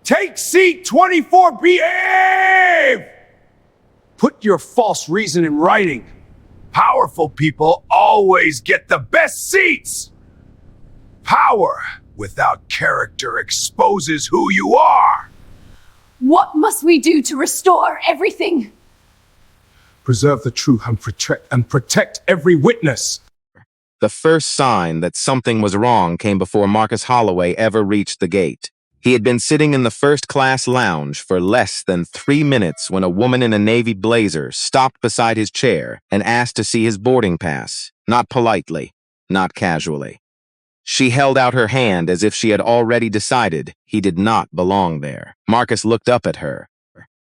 Take seat 24, behave! Put your false reason in writing. Powerful people always get the best seats. Power without character exposes who you are. What must we do to restore everything? Preserve the truth and protect every witness. The first sign that something was wrong came before Marcus Holloway ever reached the gate. He had been sitting in the first-class lounge for less than 3 minutes when a woman in a navy blazer stopped beside his chair and asked to see his boarding pass, not politely, not casually. She held out her hand as if she had already decided he did not belong there. Marcus looked up at her.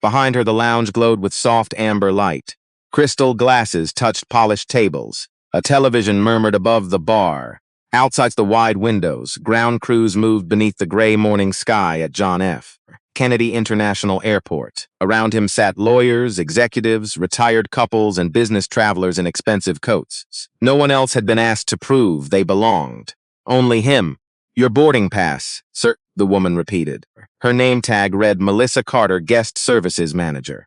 Behind her, the lounge glowed with soft amber light. Crystal glasses touched polished tables. A television murmured above the bar. Outside the wide windows, ground crews moved beneath the gray morning sky at John F. Kennedy International Airport. Around him sat lawyers, executives, retired couples, and business travelers in expensive coats. No one else had been asked to prove they belonged. Only him. Your boarding pass, sir, the woman repeated. Her name tag read Melissa Carter, Guest Services Manager.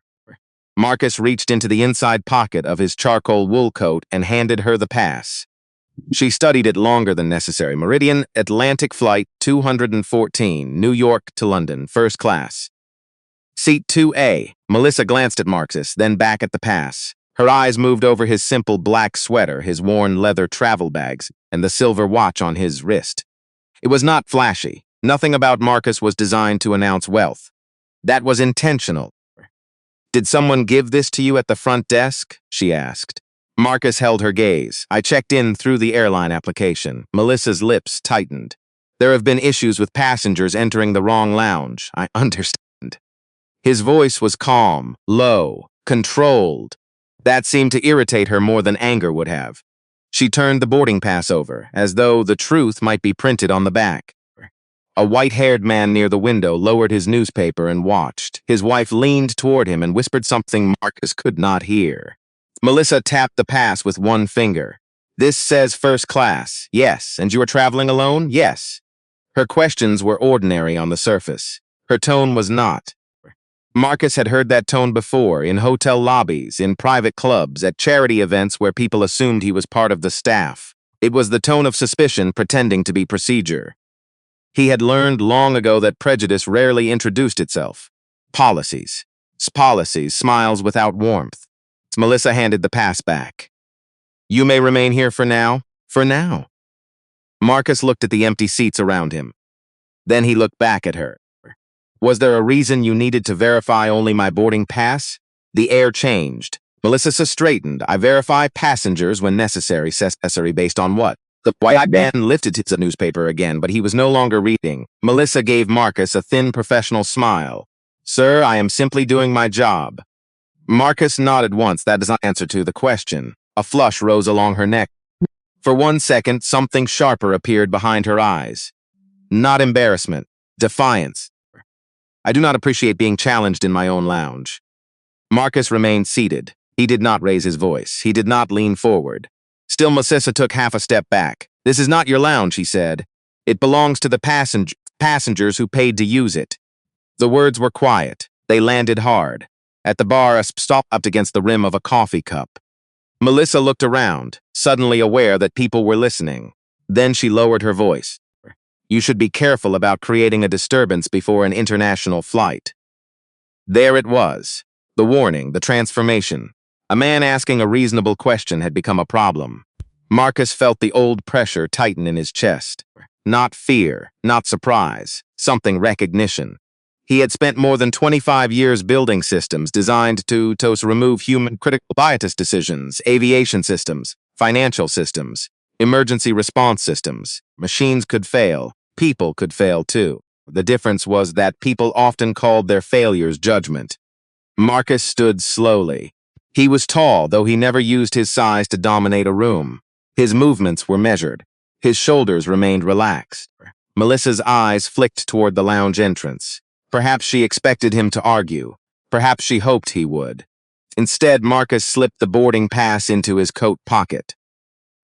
Marcus reached into the inside pocket of his charcoal wool coat and handed her the pass. She studied it longer than necessary. Meridian, Atlantic Flight 214, New York to London, first class. Seat 2A. Melissa glanced at Marcus, then back at the pass. Her eyes moved over his simple black sweater, his worn leather travel bags, and the silver watch on his wrist. It was not flashy. Nothing about Marcus was designed to announce wealth. That was intentional. Did someone give this to you at the front desk? She asked. Marcus held her gaze. I checked in through the airline application. Melissa's lips tightened. There have been issues with passengers entering the wrong lounge. I understand. His voice was calm, low, controlled. That seemed to irritate her more than anger would have. She turned the boarding pass over, as though the truth might be printed on the back. A white-haired man near the window lowered his newspaper and watched. His wife leaned toward him and whispered something Marcus could not hear. Melissa tapped the pass with one finger. This says first class. Yes. And you are traveling alone? Yes. Her questions were ordinary on the surface. Her tone was not. Marcus had heard that tone before, in hotel lobbies, in private clubs, at charity events where people assumed he was part of the staff. It was the tone of suspicion pretending to be procedure. He had learned long ago that prejudice rarely introduced itself. Policies, smiles without warmth. Melissa handed the pass back. You may remain here for now. For now. Marcus looked at the empty seats around him. Then he looked back at her. Was there a reason you needed to verify only my boarding pass? The air changed. Melissa straightened. I verify passengers when necessary based on what? The white man lifted his newspaper again, but he was no longer reading. Melissa gave Marcus a thin professional smile. Sir, I am simply doing my job. Marcus nodded once. That is not answer to the question. A flush rose along her neck. For 1 second, something sharper appeared behind her eyes. Not embarrassment, defiance. I do not appreciate being challenged in my own lounge. Marcus remained seated. He did not raise his voice. He did not lean forward. Still, Melissa took half a step back. This is not your lounge, he said. It belongs to the passengers who paid to use it. The words were quiet. They landed hard. At the bar, a stopped against the rim of a coffee cup. Melissa looked around, suddenly aware that people were listening. Then she lowered her voice. You should be careful about creating a disturbance before an international flight. There it was. The warning, the transformation. A man asking a reasonable question had become a problem. Marcus felt the old pressure tighten in his chest. Not fear, not surprise, something recognition. He had spent more than 25 years building systems designed to remove human critical bias decisions, aviation systems, financial systems, emergency response systems. Machines could fail. People could fail too. The difference was that people often called their failures judgment. Marcus stood slowly. He was tall, though he never used his size to dominate a room. His movements were measured. His shoulders remained relaxed. Melissa's eyes flicked toward the lounge entrance. Perhaps she expected him to argue. Perhaps she hoped he would. Instead, Marcus slipped the boarding pass into his coat pocket.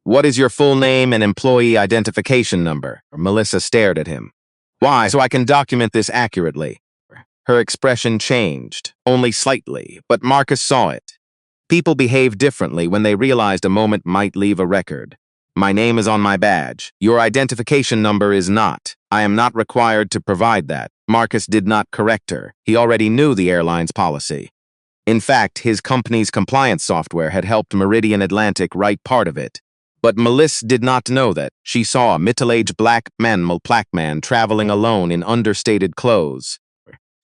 What is your full name and employee identification number? Melissa stared at him. Why? So I can document this accurately. Her expression changed, only slightly, but Marcus saw it. People behave differently when they realized a moment might leave a record. My name is on my badge. Your identification number is not. I am not required to provide that. Marcus did not correct her. He already knew the airline's policy. In fact, his company's compliance software had helped Meridian Atlantic write part of it. But Melissa did not know that. She saw a middle-aged black man traveling alone in understated clothes.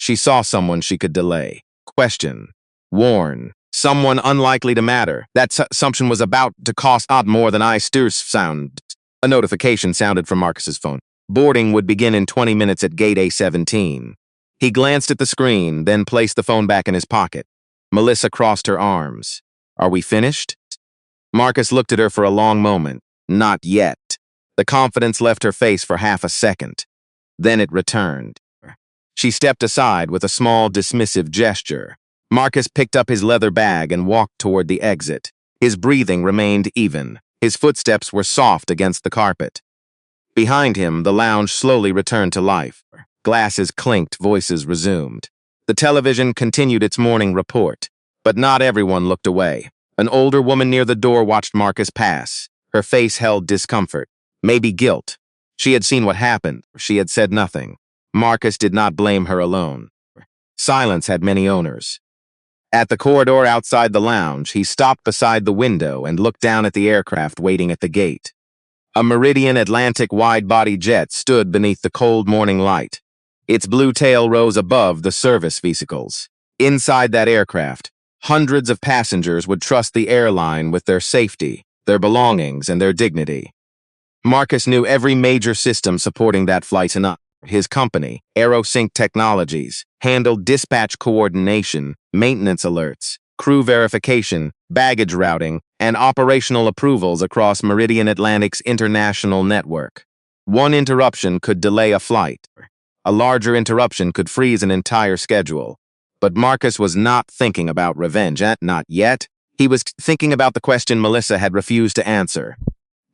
She saw someone she could delay, question, warn, someone unlikely to matter. That assumption was about to cost odd more than I steers sound. A notification sounded from Marcus's phone. Boarding would begin in 20 minutes at gate A17. He glanced at the screen, then placed the phone back in his pocket. Melissa crossed her arms. Are we finished? Marcus looked at her for a long moment. Not yet. The confidence left her face for half a second. Then it returned. She stepped aside with a small, dismissive gesture. Marcus picked up his leather bag and walked toward the exit. His breathing remained even. His footsteps were soft against the carpet. Behind him, the lounge slowly returned to life. Glasses clinked, voices resumed. The television continued its morning report, but not everyone looked away. An older woman near the door watched Marcus pass. Her face held discomfort, maybe guilt. She had seen what happened. She had said nothing. Marcus did not blame her alone. Silence had many owners. At the corridor outside the lounge, he stopped beside the window and looked down at the aircraft waiting at the gate. A Meridian Atlantic wide-body jet stood beneath the cold morning light. Its blue tail rose above the service vehicles. Inside that aircraft, hundreds of passengers would trust the airline with their safety, their belongings, and their dignity. Marcus knew every major system supporting that flight enough. His company, AeroSync Technologies, handled dispatch coordination, maintenance alerts, crew verification, baggage routing, and operational approvals across Meridian Atlantic's international network. One interruption could delay a flight. A larger interruption could freeze an entire schedule. But Marcus was not thinking about revenge, not yet. He was thinking about the question Melissa had refused to answer.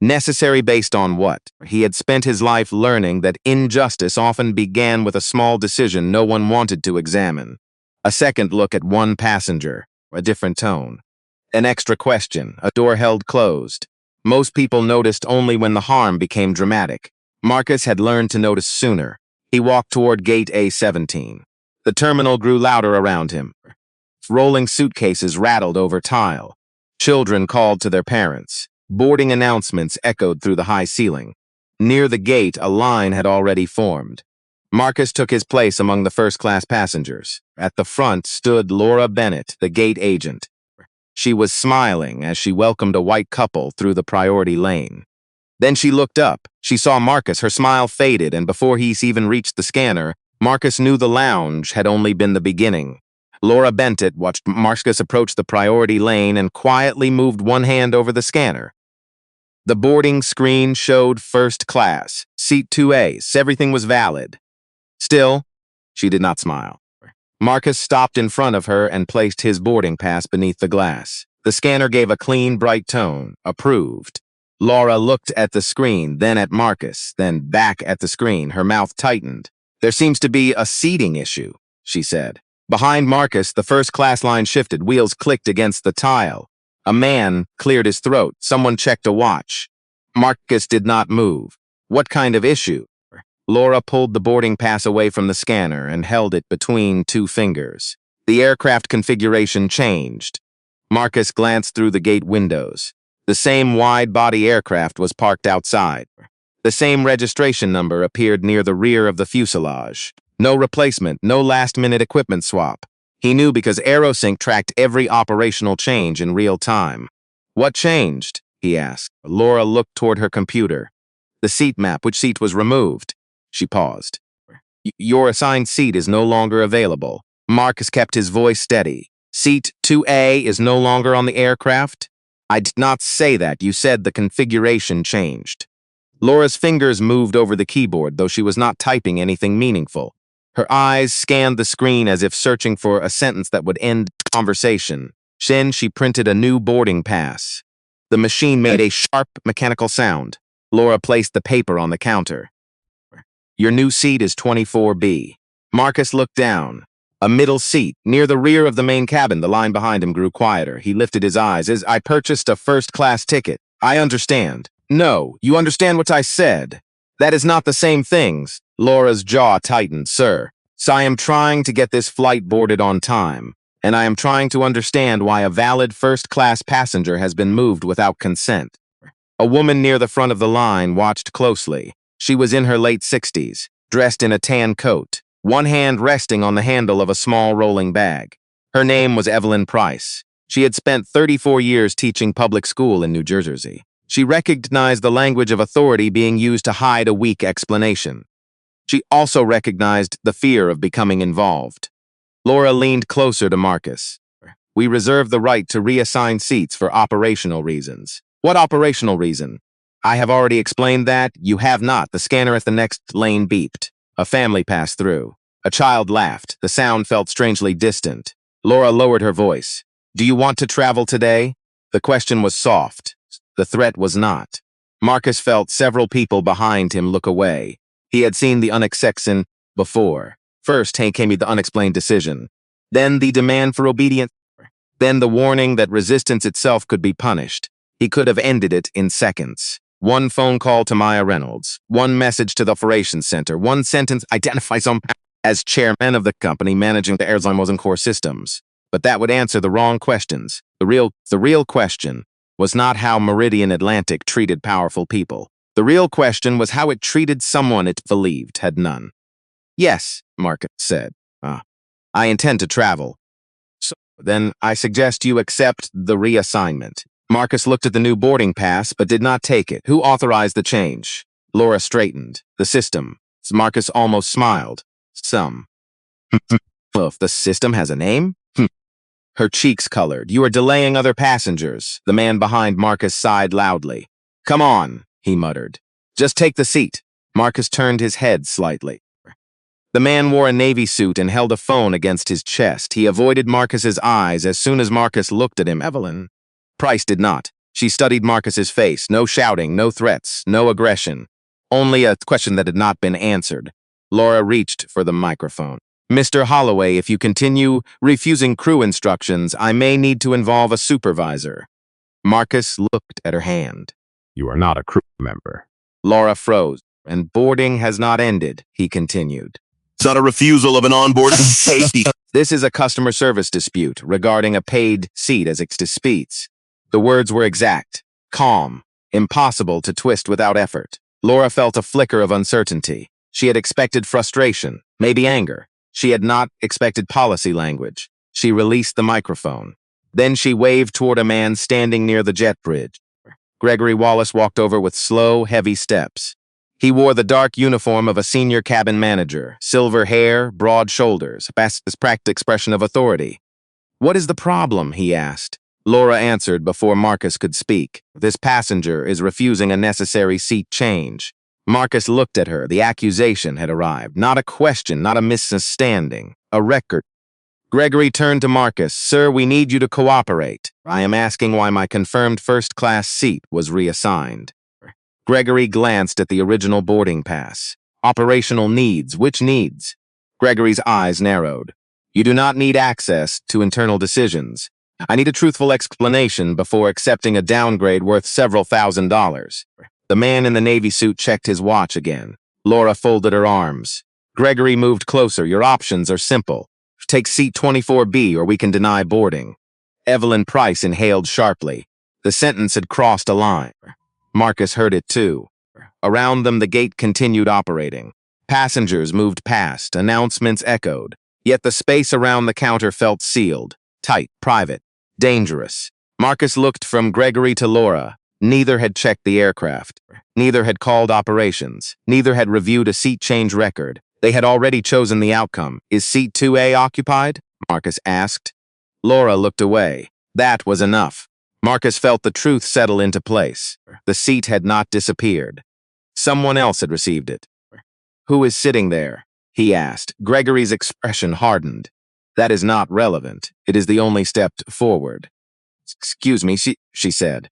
Necessary based on what? He had spent his life learning that injustice often began with a small decision no one wanted to examine. A second look at one passenger, a different tone. An extra question, a door held closed. Most people noticed only when the harm became dramatic. Marcus had learned to notice sooner. He walked toward gate A17. The terminal grew louder around him. Rolling suitcases rattled over tile. Children called to their parents. Boarding announcements echoed through the high ceiling. Near the gate, a line had already formed. Marcus took his place among the first-class passengers. At the front stood Laura Bennett, the gate agent. She was smiling as she welcomed a white couple through the priority lane. Then she looked up. She saw Marcus. Her smile faded, and before he even reached the scanner, Marcus knew the lounge had only been the beginning. Laura Bennett watched Marcus approach the priority lane and quietly moved one hand over the scanner. The boarding screen showed first class, seat 2A, everything was valid. Still, she did not smile. Marcus stopped in front of her and placed his boarding pass beneath the glass. The scanner gave a clean, bright tone, approved. Laura looked at the screen, then at Marcus, then back at the screen. Her mouth tightened. There seems to be a seating issue, she said. Behind Marcus, the first-class line shifted. Wheels clicked against the tile. A man cleared his throat. Someone checked a watch. Marcus did not move. What kind of issue? Laura pulled the boarding pass away from the scanner and held it between two fingers. The aircraft configuration changed. Marcus glanced through the gate windows. The same wide-body aircraft was parked outside. The same registration number appeared near the rear of the fuselage. No replacement, no last-minute equipment swap. He knew because AeroSync tracked every operational change in real time. What changed? He asked. Laura looked toward her computer. The seat map, which seat was removed? She paused. Your assigned seat is no longer available. Marcus kept his voice steady. Seat 2A is no longer on the aircraft? I did not say that. You said the configuration changed. Laura's fingers moved over the keyboard, though she was not typing anything meaningful. Her eyes scanned the screen as if searching for a sentence that would end the conversation. Then she printed a new boarding pass. The machine made a sharp mechanical sound. Laura placed the paper on the counter. Your new seat is 24B. Marcus looked down. A middle seat, near the rear of the main cabin. The line behind him grew quieter. He lifted his eyes. I purchased a first-class ticket. I understand. No, you understand what I said. That is not the same things. Laura's jaw tightened. Sir, so I am trying to get this flight boarded on time, and I am trying to understand why a valid first-class passenger has been moved without consent. A woman near the front of the line watched closely. She was in her late 60s, dressed in a tan coat, one hand resting on the handle of a small rolling bag. Her name was Evelyn Price. She had spent 34 years teaching public school in New Jersey. She recognized the language of authority being used to hide a weak explanation. She also recognized the fear of becoming involved. Laura leaned closer to Marcus. We reserve the right to reassign seats for operational reasons. What operational reason? I have already explained that. You have not. The scanner at the next lane beeped. A family passed through. A child laughed. The sound felt strangely distant. Laura lowered her voice. Do you want to travel today? The question was soft. The threat was not. Marcus felt several people behind him look away. He had seen the unexpected before. First came the unexplained decision. Then the demand for obedience. Then the warning that resistance itself could be punished. He could have ended it in seconds. One phone call to Maya Reynolds, one message to the operations center, one sentence identifies him as chairman of the company managing the airlines and core systems. But that would answer the wrong questions. The real question was not how Meridian Atlantic treated powerful people. The real question was how it treated someone it believed had none. Yes, Marcus said. I intend to travel. So then I suggest you accept the reassignment. Marcus looked at the new boarding pass, but did not take it. Who authorized the change? Laura straightened. The system. Marcus almost smiled. Some. Well, if the system has a name? Her cheeks colored. You are delaying other passengers. The man behind Marcus sighed loudly. Come on, he muttered. Just take the seat. Marcus turned his head slightly. The man wore a navy suit and held a phone against his chest. He avoided Marcus's eyes as soon as Marcus looked at him. Evelyn. Price did not. She studied Marcus's face. No shouting, no threats, no aggression. Only a question that had not been answered. Laura reached for the microphone. Mr. Holloway, if you continue refusing crew instructions, I may need to involve a supervisor. Marcus looked at her hand. You are not a crew member. Laura froze. And boarding has not ended, he continued. It's not a refusal of an onboard safety. This is a customer service dispute regarding a paid seat as it disputes. The words were exact, calm, impossible to twist without effort. Laura felt a flicker of uncertainty. She had expected frustration, maybe anger. She had not expected policy language. She released the microphone. Then she waved toward a man standing near the jet bridge. Gregory Wallace walked over with slow, heavy steps. He wore the dark uniform of a senior cabin manager, silver hair, broad shoulders, best practiced expression of authority. What is the problem? He asked. Laura answered before Marcus could speak. This passenger is refusing a necessary seat change. Marcus looked at her. The accusation had arrived. Not a question, not a misunderstanding. A record. Gregory turned to Marcus. Sir, we need you to cooperate. I am asking why my confirmed first-class seat was reassigned. Gregory glanced at the original boarding pass. Operational needs. Which needs? Gregory's eyes narrowed. You do not need access to internal decisions. I need a truthful explanation before accepting a downgrade worth several $1,000s. The man in the navy suit checked his watch again. Laura folded her arms. Gregory moved closer. Your options are simple. Take seat 24B or we can deny boarding. Evelyn Price inhaled sharply. The sentence had crossed a line. Marcus heard it too. Around them, the gate continued operating. Passengers moved past. Announcements echoed. Yet the space around the counter felt sealed. Tight, private, dangerous. Marcus looked from Gregory to Laura. Neither had checked the aircraft. Neither had called operations. Neither had reviewed a seat change record. They had already chosen the outcome. Is seat 2A occupied? Marcus asked. Laura looked away. That was enough. Marcus felt the truth settle into place. The seat had not disappeared. Someone else had received it. Who is sitting there? He asked. Gregory's expression hardened. That is not relevant. It is the only step forward. Excuse me, she said.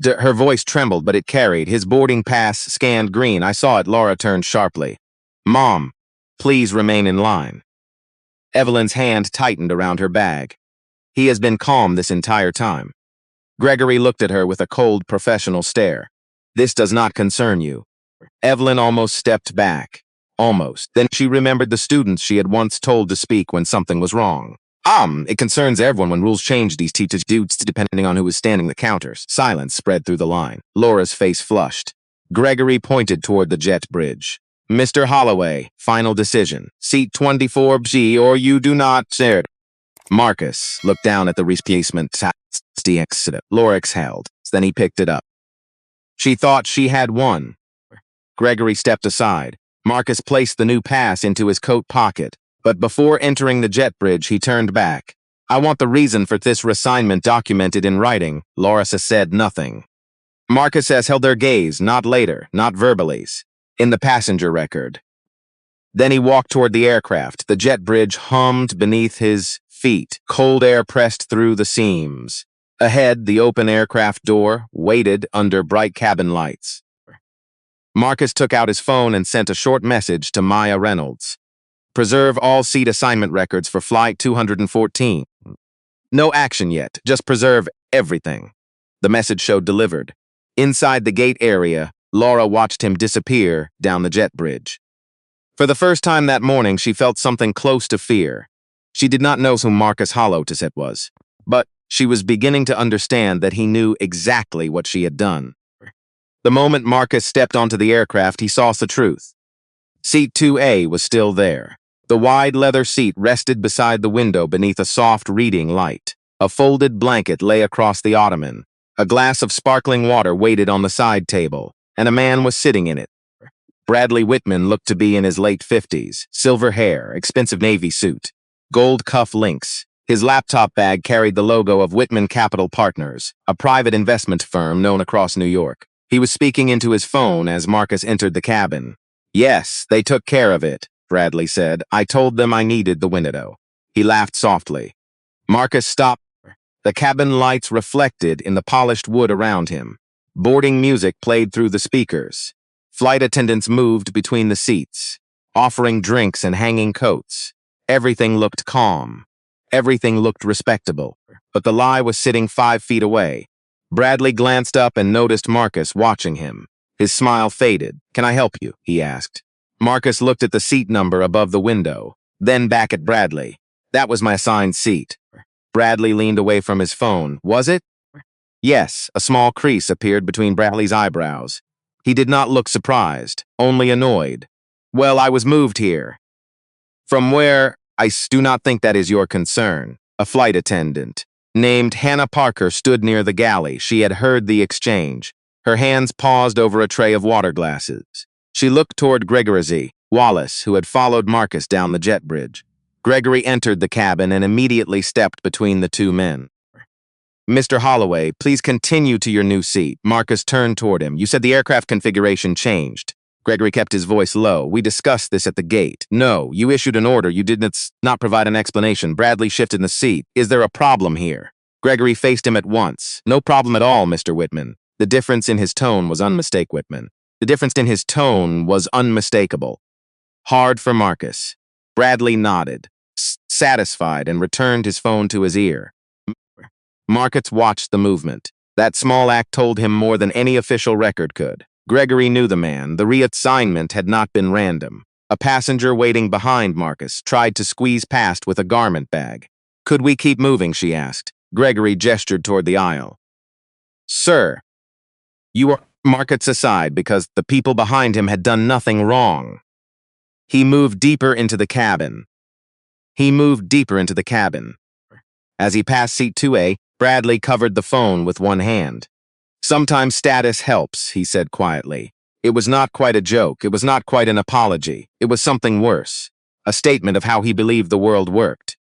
Her voice trembled, but it carried. His boarding pass scanned green. I saw it. Laura turned sharply. Mom, please remain in line. Evelyn's hand tightened around her bag. He has been calm this entire time. Gregory looked at her with a cold, professional stare. This does not concern you. Evelyn almost stepped back. Almost. Then she remembered the students she had once told to speak when something was wrong. It concerns everyone when rules change, these teachers do depending on who is standing the counters. Silence spread through the line. Laura's face flushed. Gregory pointed toward the jet bridge. Mr. Holloway, final decision. Seat 24G or you do not share. Marcus looked down at the replacement. Laura exhaled. Then he picked it up. She thought she had won. Gregory stepped aside. Marcus placed the new pass into his coat pocket, but before entering the jet bridge, he turned back. I want the reason for this reassignment documented in writing. Laura said nothing. Marcus has held their gaze, not later, not verbally, in the passenger record. Then he walked toward the aircraft. The jet bridge hummed beneath his feet. Cold air pressed through the seams. Ahead, the open aircraft door waited under bright cabin lights. Marcus took out his phone and sent a short message to Maya Reynolds. Preserve all seat assignment records for Flight 214. No action yet, just preserve everything. The message showed delivered. Inside the gate area, Laura watched him disappear down the jet bridge. For the first time that morning, she felt something close to fear. She did not know who Marcus Holloway was, but she was beginning to understand that he knew exactly what she had done. The moment Marcus stepped onto the aircraft, he saw the truth. Seat 2A was still there. The wide leather seat rested beside the window beneath a soft reading light. A folded blanket lay across the ottoman. A glass of sparkling water waited on the side table, and a man was sitting in it. Bradley Whitman looked to be in his late 50s, silver hair, expensive navy suit, gold cuff links. His laptop bag carried the logo of Whitman Capital Partners, a private investment firm known across New York. He was speaking into his phone as Marcus entered the cabin. Yes, they took care of it, Bradley said. I told them I needed the window. He laughed softly. Marcus stopped. The cabin lights reflected in the polished wood around him. Boarding music played through the speakers. Flight attendants moved between the seats, offering drinks and hanging coats. Everything looked calm. Everything looked respectable. But the lie was sitting 5 feet away. Bradley glanced up and noticed Marcus watching him. His smile faded. Can I help you? He asked. Marcus looked at the seat number above the window, then back at Bradley. That was my assigned seat. Bradley leaned away from his phone. Was it? Yes, a small crease appeared between Bradley's eyebrows. He did not look surprised, only annoyed. Well, I was moved here. From where? I do not think that is your concern. A flight attendant named Hannah Parker stood near the galley. She had heard the exchange. Her hands paused over a tray of water glasses. She looked toward Gregory Wallace, who had followed Marcus down the jet bridge. Gregory entered the cabin and immediately stepped between the two men. Mr. Holloway, please continue to your new seat. Marcus turned toward him. You said the aircraft configuration changed. Gregory kept his voice low. We discussed this at the gate. No, you issued an order. You did not provide an explanation. Bradley shifted in the seat. Is there a problem here? Gregory faced him at once. No problem at all, Mr. Whitman. The difference in his tone was unmistakable, Whitman. The difference in his tone was unmistakable. Hard for Marcus. Bradley nodded, satisfied, and returned his phone to his ear. Marcus watched the movement. That small act told him more than any official record could. Gregory knew the man. The reassignment had not been random. A passenger waiting behind Marcus tried to squeeze past with a garment bag. Could we keep moving, she asked. Gregory gestured toward the aisle. Sir, you are Marcus aside because the people behind him had done nothing wrong. He moved deeper into the cabin. As he passed seat 2A, Bradley covered the phone with one hand. Sometimes status helps, he said quietly. It was not quite a joke. It was not quite an apology. It was something worse. A statement of how he believed the world worked.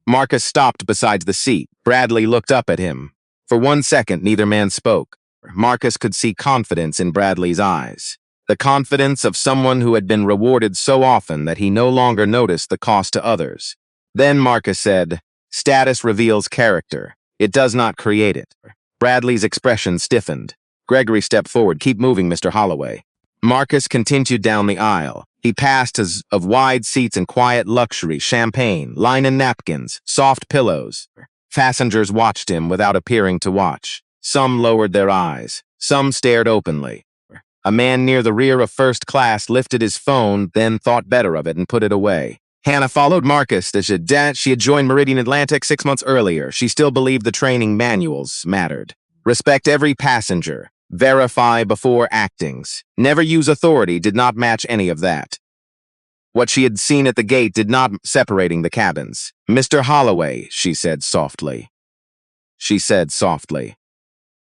Marcus stopped beside the seat. Bradley looked up at him. For 1 second, neither man spoke. Marcus could see confidence in Bradley's eyes. The confidence of someone who had been rewarded so often that he no longer noticed the cost to others. Then Marcus said, status reveals character. It does not create it. Bradley's expression stiffened. Gregory stepped forward. Keep moving, Mr. Holloway. Marcus continued down the aisle. He passed of wide seats and quiet luxury, champagne, linen napkins, soft pillows. Passengers watched him without appearing to watch. Some lowered their eyes. Some stared openly. A man near the rear of first class lifted his phone, then thought better of it and put it away. Hannah followed Marcus. She had joined Meridian Atlantic 6 months earlier. She still believed the training manuals mattered. Respect every passenger. Verify before actings. Never use authority did not match any of that. What she had seen at the gate did not separating the cabins. Mr. Holloway, she said softly.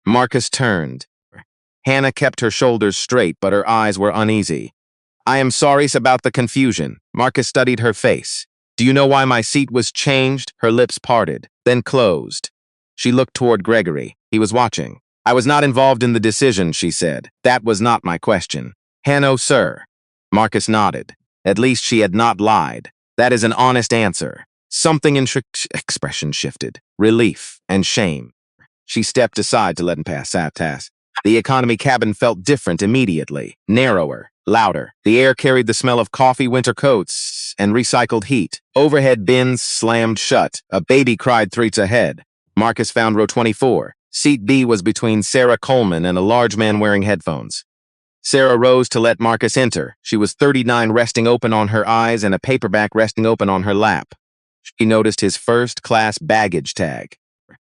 Marcus turned. Hannah kept her shoulders straight, but her eyes were uneasy. I am sorry about the confusion. Marcus studied her face. Do you know why my seat was changed? Her lips parted, then closed. She looked toward Gregory. He was watching. I was not involved in the decision, she said. That was not my question. Hannah, sir. Marcus nodded. At least she had not lied. That is an honest answer. Something in expression shifted. Relief and shame. She stepped aside to let him pass. The economy cabin felt different immediately. Narrower, louder. The air carried the smell of coffee, winter coats, and recycled heat. Overhead bins slammed shut. A baby cried 3 ahead. Marcus found row 24. Seat B was between Sarah Coleman and a large man wearing headphones. Sarah rose to let Marcus enter. She was 39, resting open on her eyes and a paperback resting open on her lap. She noticed his first-class baggage tag.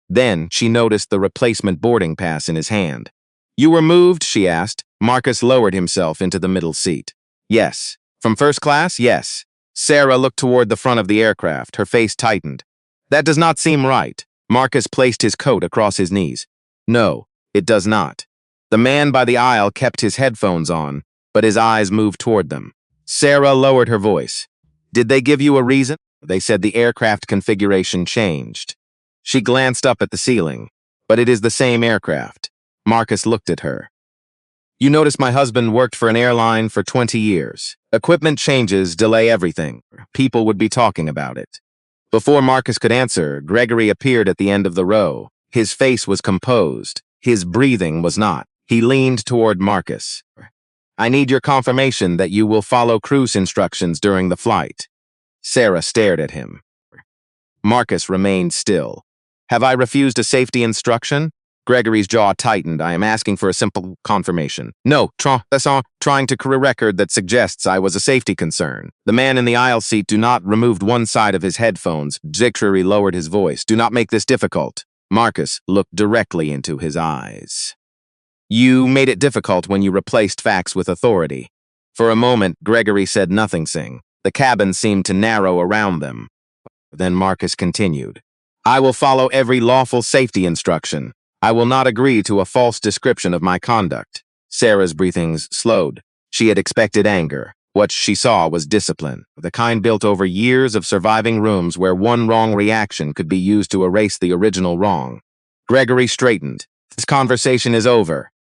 Then she noticed the replacement boarding pass in his hand. You were moved, she asked. Marcus lowered himself into the middle seat. Yes. From first class? Yes. Sarah looked toward the front of the aircraft. Her face tightened. That does not seem right. Marcus placed his coat across his knees. No, it does not. The man by the aisle kept his headphones on, but his eyes moved toward them. Sarah lowered her voice. Did they give you a reason? They said the aircraft configuration changed. She glanced up at the ceiling. But it is the same aircraft. Marcus looked at her. You notice my husband worked for an airline for 20 years. Equipment changes delay everything. People would be talking about it. Before Marcus could answer, Gregory appeared at the end of the row. His face was composed. His breathing was not. He leaned toward Marcus. I need your confirmation that you will follow cruise instructions during the flight. Sarah stared at him. Marcus remained still. Have I refused a safety instruction? Gregory's jaw tightened. I am asking for a simple confirmation. No, that's all. Trying to career record that suggests I was a safety concern. The man in the aisle seat removed one side of his headphones. Gregory lowered his voice. Do not make this difficult. Marcus looked directly into his eyes. You made it difficult when you replaced facts with authority. For a moment, Gregory said nothing. The cabin seemed to narrow around them. Then Marcus continued. I will follow every lawful safety instruction. I will not agree to a false description of my conduct. Sarah's breathings slowed. She had expected anger. What she saw was discipline, the kind built over years of surviving rooms where one wrong reaction could be used to erase the original wrong. Gregory straightened. This conversation is over.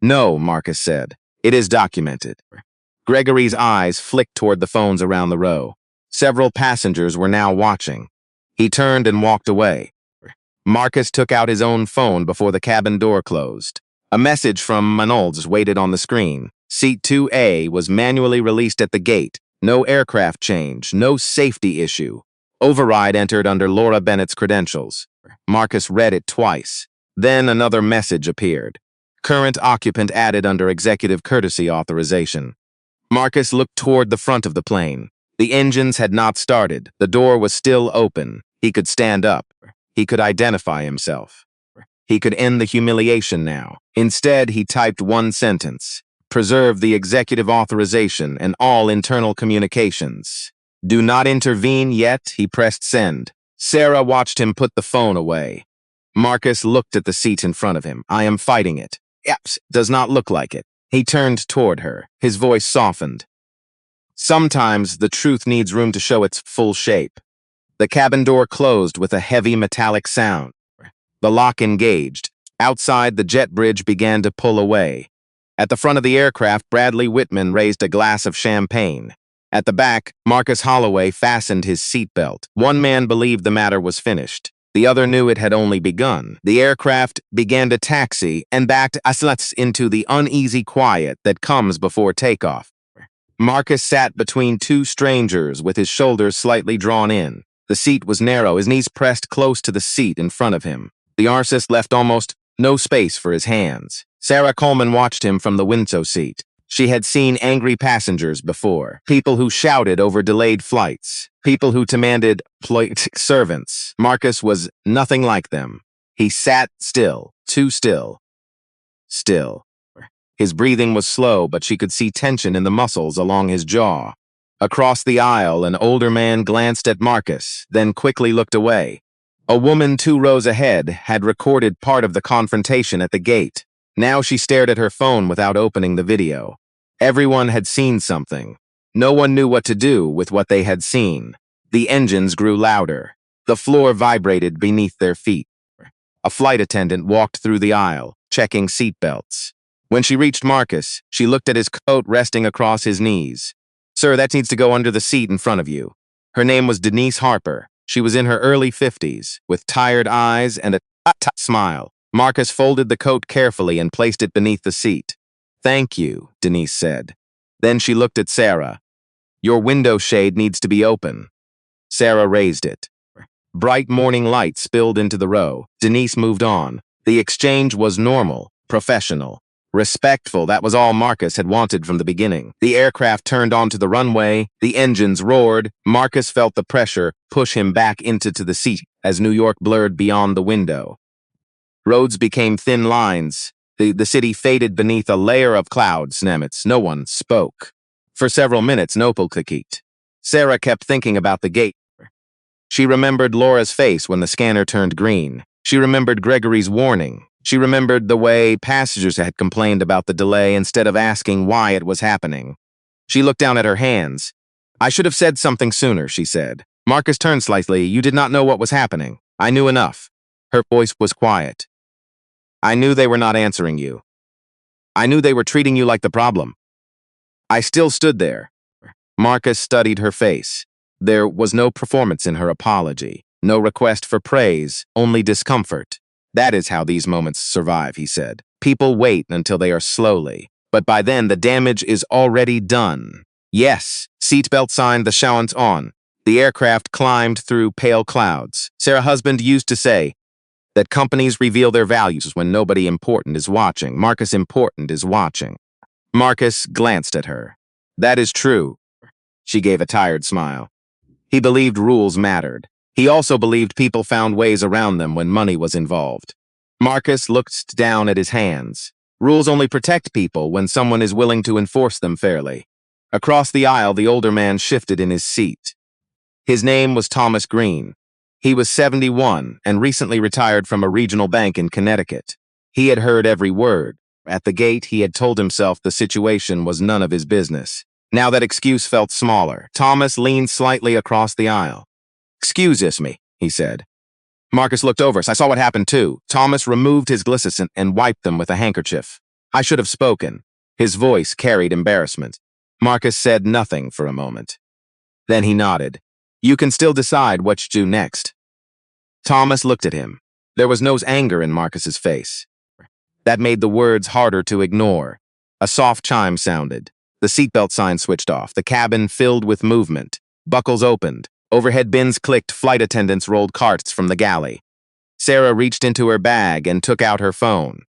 No, Marcus said. It is documented. Gregory's eyes flicked toward the phones around the row. Several passengers were now watching. He turned and walked away. Marcus took out his own phone before the cabin door closed. A message from Manolds waited on the screen. Seat 2A was manually released at the gate. No aircraft change, no safety issue. Override entered under Laura Bennett's credentials. Marcus read it twice. Then another message appeared. Current occupant added under executive courtesy authorization. Marcus looked toward the front of the plane. The engines had not started. The door was still open. He could stand up. He could identify himself. He could end the humiliation now. Instead, he typed one sentence. Preserve the executive authorization and all internal communications. Do not intervene yet, he pressed send. Sarah watched him put the phone away. Marcus looked at the seat in front of him. I am fighting it. Yaps, does not look like it. He turned toward her. His voice softened. Sometimes the truth needs room to show its full shape. The cabin door closed with a heavy metallic sound. The lock engaged. Outside, the jet bridge began to pull away. At the front of the aircraft, Bradley Whitman raised a glass of champagne. At the back, Marcus Holloway fastened his seatbelt. One man believed the matter was finished. The other knew it had only begun. The aircraft began to taxi and backed us into the uneasy quiet that comes before takeoff. Marcus sat between two strangers with his shoulders slightly drawn in. The seat was narrow, his knees pressed close to the seat in front of him. The artist left almost no space for his hands. Sarah Coleman watched him from the window seat. She had seen angry passengers before. People who shouted over delayed flights. People who demanded servants. Marcus was nothing like them. He sat still, too still. Still. His breathing was slow, but she could see tension in the muscles along his jaw. Across the aisle, an older man glanced at Marcus, then quickly looked away. A woman 2 rows ahead had recorded part of the confrontation at the gate. Now she stared at her phone without opening the video. Everyone had seen something. No one knew what to do with what they had seen. The engines grew louder. The floor vibrated beneath their feet. A flight attendant walked through the aisle, checking seatbelts. When she reached Marcus, she looked at his coat resting across his knees. "Sir, that needs to go under the seat in front of you." Her name was Denise Harper. She was in her early 50s, with tired eyes and a smile. Marcus folded the coat carefully and placed it beneath the seat. "Thank you," Denise said. Then she looked at Sarah. "Your window shade needs to be open." Sarah raised it. Bright morning light spilled into the row. Denise moved on. The exchange was normal, professional, respectful. That was all Marcus had wanted from the beginning. The aircraft turned onto the runway. The engines roared. Marcus felt the pressure push him back into the seat as New York blurred beyond the window. Roads became thin lines. The city faded beneath a layer of clouds. No one spoke. For several minutes, Nopal clicked. Sarah kept thinking about the gate. She remembered Laura's face when the scanner turned green. She remembered Gregory's warning. She remembered the way passengers had complained about the delay instead of asking why it was happening. She looked down at her hands. "I should have said something sooner," she said. Marcus turned slightly. "You did not know what was happening." "I knew enough." Her voice was quiet. "I knew they were not answering you. I knew they were treating you like the problem." I still stood there. Marcus studied her face. There was no performance in her apology, no request for praise, only discomfort. "That is how these moments survive," he said. "People wait until they are slowly, but by then the damage is already done." Yes, seatbelt sign, the showers on. The aircraft climbed through pale clouds. Sarah's husband used to say that companies reveal their values when nobody important is watching. Marcus important is watching. Marcus glanced at her. "That is true." She gave a tired smile. He believed rules mattered. He also believed people found ways around them when money was involved. Marcus looked down at his hands. Rules only protect people when someone is willing to enforce them fairly. Across the aisle, the older man shifted in his seat. His name was Thomas Green. He was 71 and recently retired from a regional bank in Connecticut. He had heard every word. At the gate, he had told himself the situation was none of his business. Now that excuse felt smaller. Thomas leaned slightly across the aisle. "Excuse me," he said. Marcus looked over. "I saw what happened too." Thomas removed his glasses and wiped them with a handkerchief. "I should have spoken." His voice carried embarrassment. Marcus said nothing for a moment. Then he nodded. "You can still decide what to do next." Thomas looked at him. There was no anger in Marcus's face. That made the words harder to ignore. A soft chime sounded. The seatbelt sign switched off. The cabin filled with movement. Buckles opened. Overhead bins clicked. Flight attendants rolled carts from the galley. Sarah reached into her bag and took out her phone.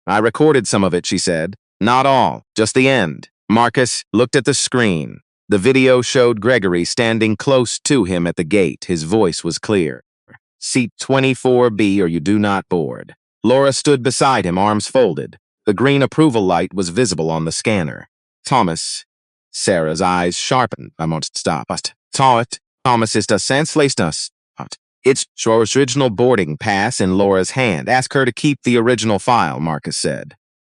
"I recorded some of it," she said. "Not all, just the end." Marcus looked at the screen. The video showed Gregory standing close to him at the gate. His voice was clear. "Seat 24B or you do not board." Laura stood beside him, arms folded. The green approval light was visible on the scanner. "Thomas." Sarah's eyes sharpened. "I must stop. Thomas is the senseless. It's your original boarding pass in Laura's hand. Ask her to keep the original file," Marcus said.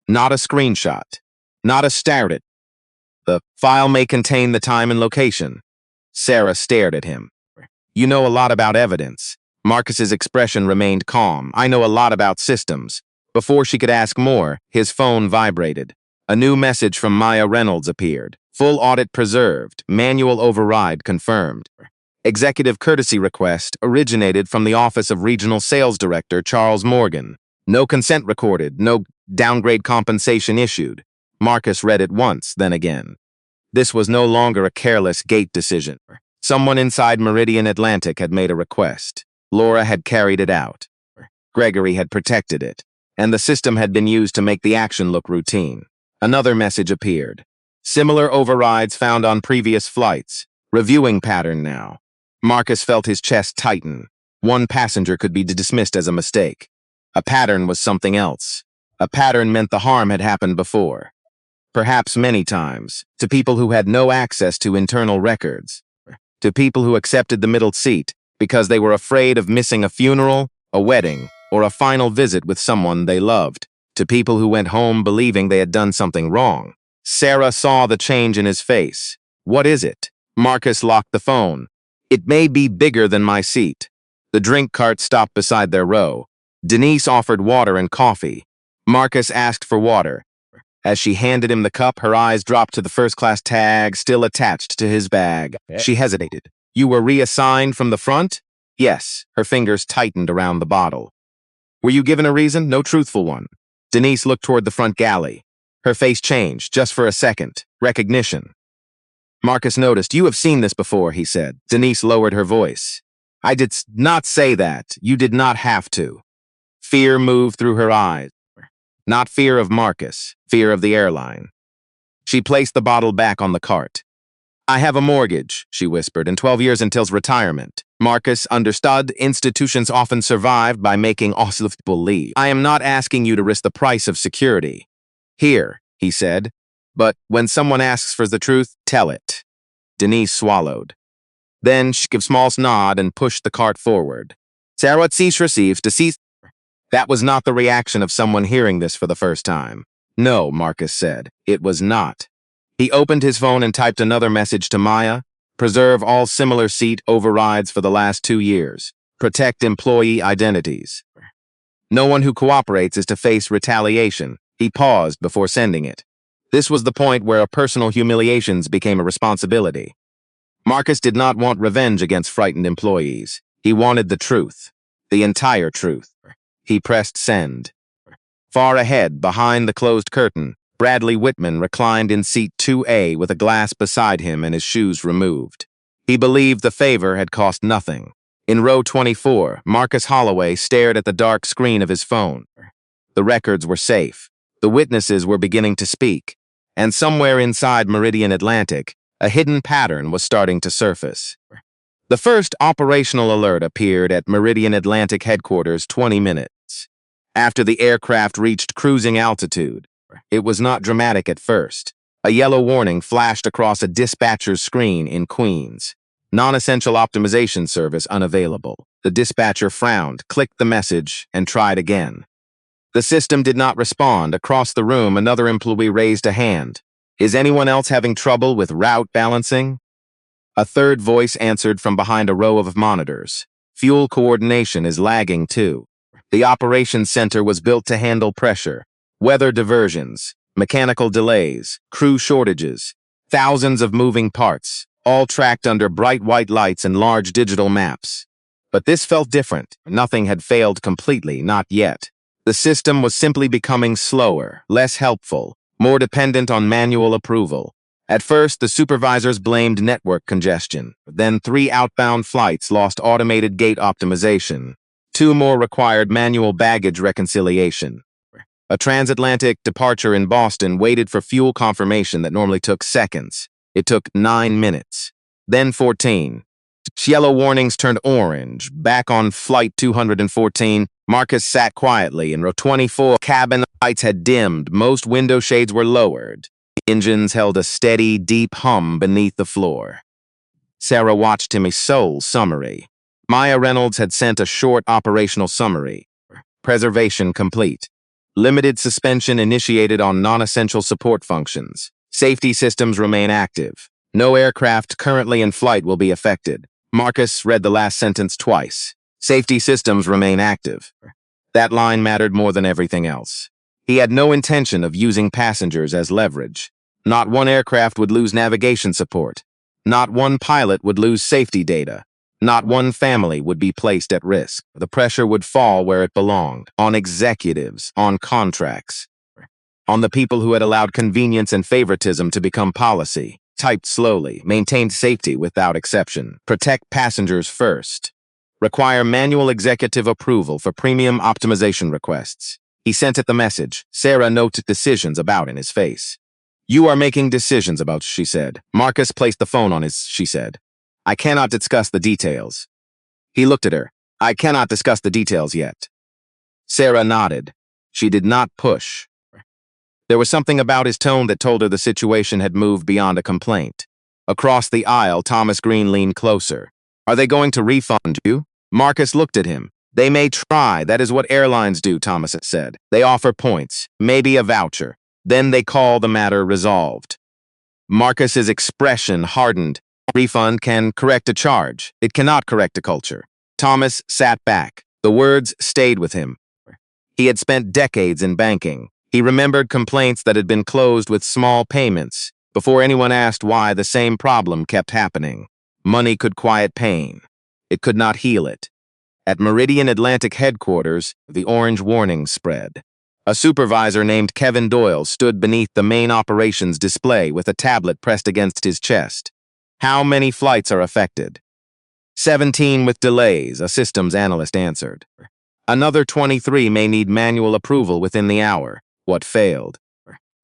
"Not a screenshot. Not a stare it. The file may contain the time and location." Sarah stared at him. "You know a lot about evidence." Marcus's expression remained calm. "I know a lot about systems." Before she could ask more, his phone vibrated. A new message from Maya Reynolds appeared. "Full audit preserved. Manual override confirmed." Executive courtesy request originated from the Office of Regional Sales Director Charles Morgan. No consent recorded. No downgrade compensation issued. Marcus read it once, then again. This was no longer a careless gate decision. Someone inside Meridian Atlantic had made a request. Laura had carried it out. Gregory had protected it, and the system had been used to make the action look routine. Another message appeared. Similar overrides found on previous flights. Reviewing pattern now. Marcus felt his chest tighten. One passenger could be dismissed as a mistake. A pattern was something else. A pattern meant the harm had happened before. Perhaps many times, to people who had no access to internal records. To people who accepted the middle seat because they were afraid of missing a funeral, a wedding, or a final visit with someone they loved. To people who went home believing they had done something wrong. Sarah saw the change in his face. What is it? Marcus locked the phone. It may be bigger than my seat. The drink cart stopped beside their row. Denise offered water and coffee. Marcus asked for water. As she handed him the cup, her eyes dropped to the first-class tag still attached to his bag. She hesitated. You were reassigned from the front? Yes. Her fingers tightened around the bottle. Were you given a reason? No truthful one. Denise looked toward the front galley. Her face changed, just for a second. Recognition. Marcus noticed. You have seen this before, he said. Denise lowered her voice. I did not say that. You did not have to. Fear moved through her eyes. Not fear of Marcus, fear of the airline. She placed the bottle back on the cart. I have a mortgage, she whispered, and 12 years until retirement. Marcus understood institutions often survive by making people leave. I am not asking you to risk the price of security. Here, he said, but when someone asks for the truth, tell it. Denise swallowed. Then she gave a small nod and pushed the cart forward. Sarah receives to see. That was not the reaction of someone hearing this for the first time. No, Marcus said. It was not. He opened his phone and typed another message to Maya. Preserve all similar seat overrides for the last 2 years. Protect employee identities. No one who cooperates is to face retaliation. He paused before sending it. This was the point where personal humiliations became a responsibility. Marcus did not want revenge against frightened employees. He wanted the truth. The entire truth. He pressed send. Far ahead, behind the closed curtain, Bradley Whitman reclined in seat 2A with a glass beside him and his shoes removed. He believed the favor had cost nothing. In row 24, Marcus Holloway stared at the dark screen of his phone. The records were safe. The witnesses were beginning to speak. And somewhere inside Meridian Atlantic, a hidden pattern was starting to surface. The first operational alert appeared at Meridian Atlantic headquarters 20 minutes after the aircraft reached cruising altitude. It was not dramatic at first. A yellow warning flashed across a dispatcher's screen in Queens. Non-essential optimization service unavailable. The dispatcher frowned, clicked the message, and tried again. The system did not respond. Across the room, another employee raised a hand. Is anyone else having trouble with route balancing? A third voice answered from behind a row of monitors. Fuel coordination is lagging too. The operations center was built to handle pressure, weather diversions, mechanical delays, crew shortages, thousands of moving parts, all tracked under bright white lights and large digital maps. But this felt different. Nothing had failed completely, not yet. The system was simply becoming slower, less helpful, more dependent on manual approval. At first, the supervisors blamed network congestion. Then 3 outbound flights lost automated gate optimization. 2 more required manual baggage reconciliation. A transatlantic departure in Boston waited for fuel confirmation that normally took seconds. It took 9 minutes. Then 14. Yellow warnings turned orange. Back on flight 214, Marcus sat quietly in row 24. Cabin lights had dimmed. Most window shades were lowered. Engines held a steady, deep hum beneath the floor. Sarah watched him a sole summary. Maya Reynolds had sent a short operational summary. Preservation complete. Limited suspension initiated on non-essential support functions. Safety systems remain active. No aircraft currently in flight will be affected. Marcus read the last sentence twice. Safety systems remain active. That line mattered more than everything else. He had no intention of using passengers as leverage. Not one aircraft would lose navigation support. Not one pilot would lose safety data. Not one family would be placed at risk. The pressure would fall where it belonged, on executives, on contracts, on the people who had allowed convenience and favoritism to become policy. Typed slowly, maintained safety without exception. Protect passengers first. Require manual executive approval for premium optimization requests. He sent it the message. Sarah noted decisions about in his face. You are making decisions about, she said. Marcus placed the phone on his, she said. I cannot discuss the details. He looked at her. I cannot discuss the details yet. Sarah nodded. She did not push. There was something about his tone that told her the situation had moved beyond a complaint. Across the aisle, Thomas Green leaned closer. Are they going to refund you? Marcus looked at him. They may try. That is what airlines do, Thomas said. They offer points, maybe a voucher. Then they call the matter resolved. Marcus's expression hardened. Refund can correct a charge. It cannot correct a culture. Thomas sat back. The words stayed with him. He had spent decades in banking. He remembered complaints that had been closed with small payments before anyone asked why the same problem kept happening. Money could quiet pain. It could not heal it. At Meridian Atlantic headquarters, the orange warning spread. A supervisor named Kevin Doyle stood beneath the main operations display with a tablet pressed against his chest. How many flights are affected? 17 with delays, a systems analyst answered. Another 23 may need manual approval within the hour. What failed?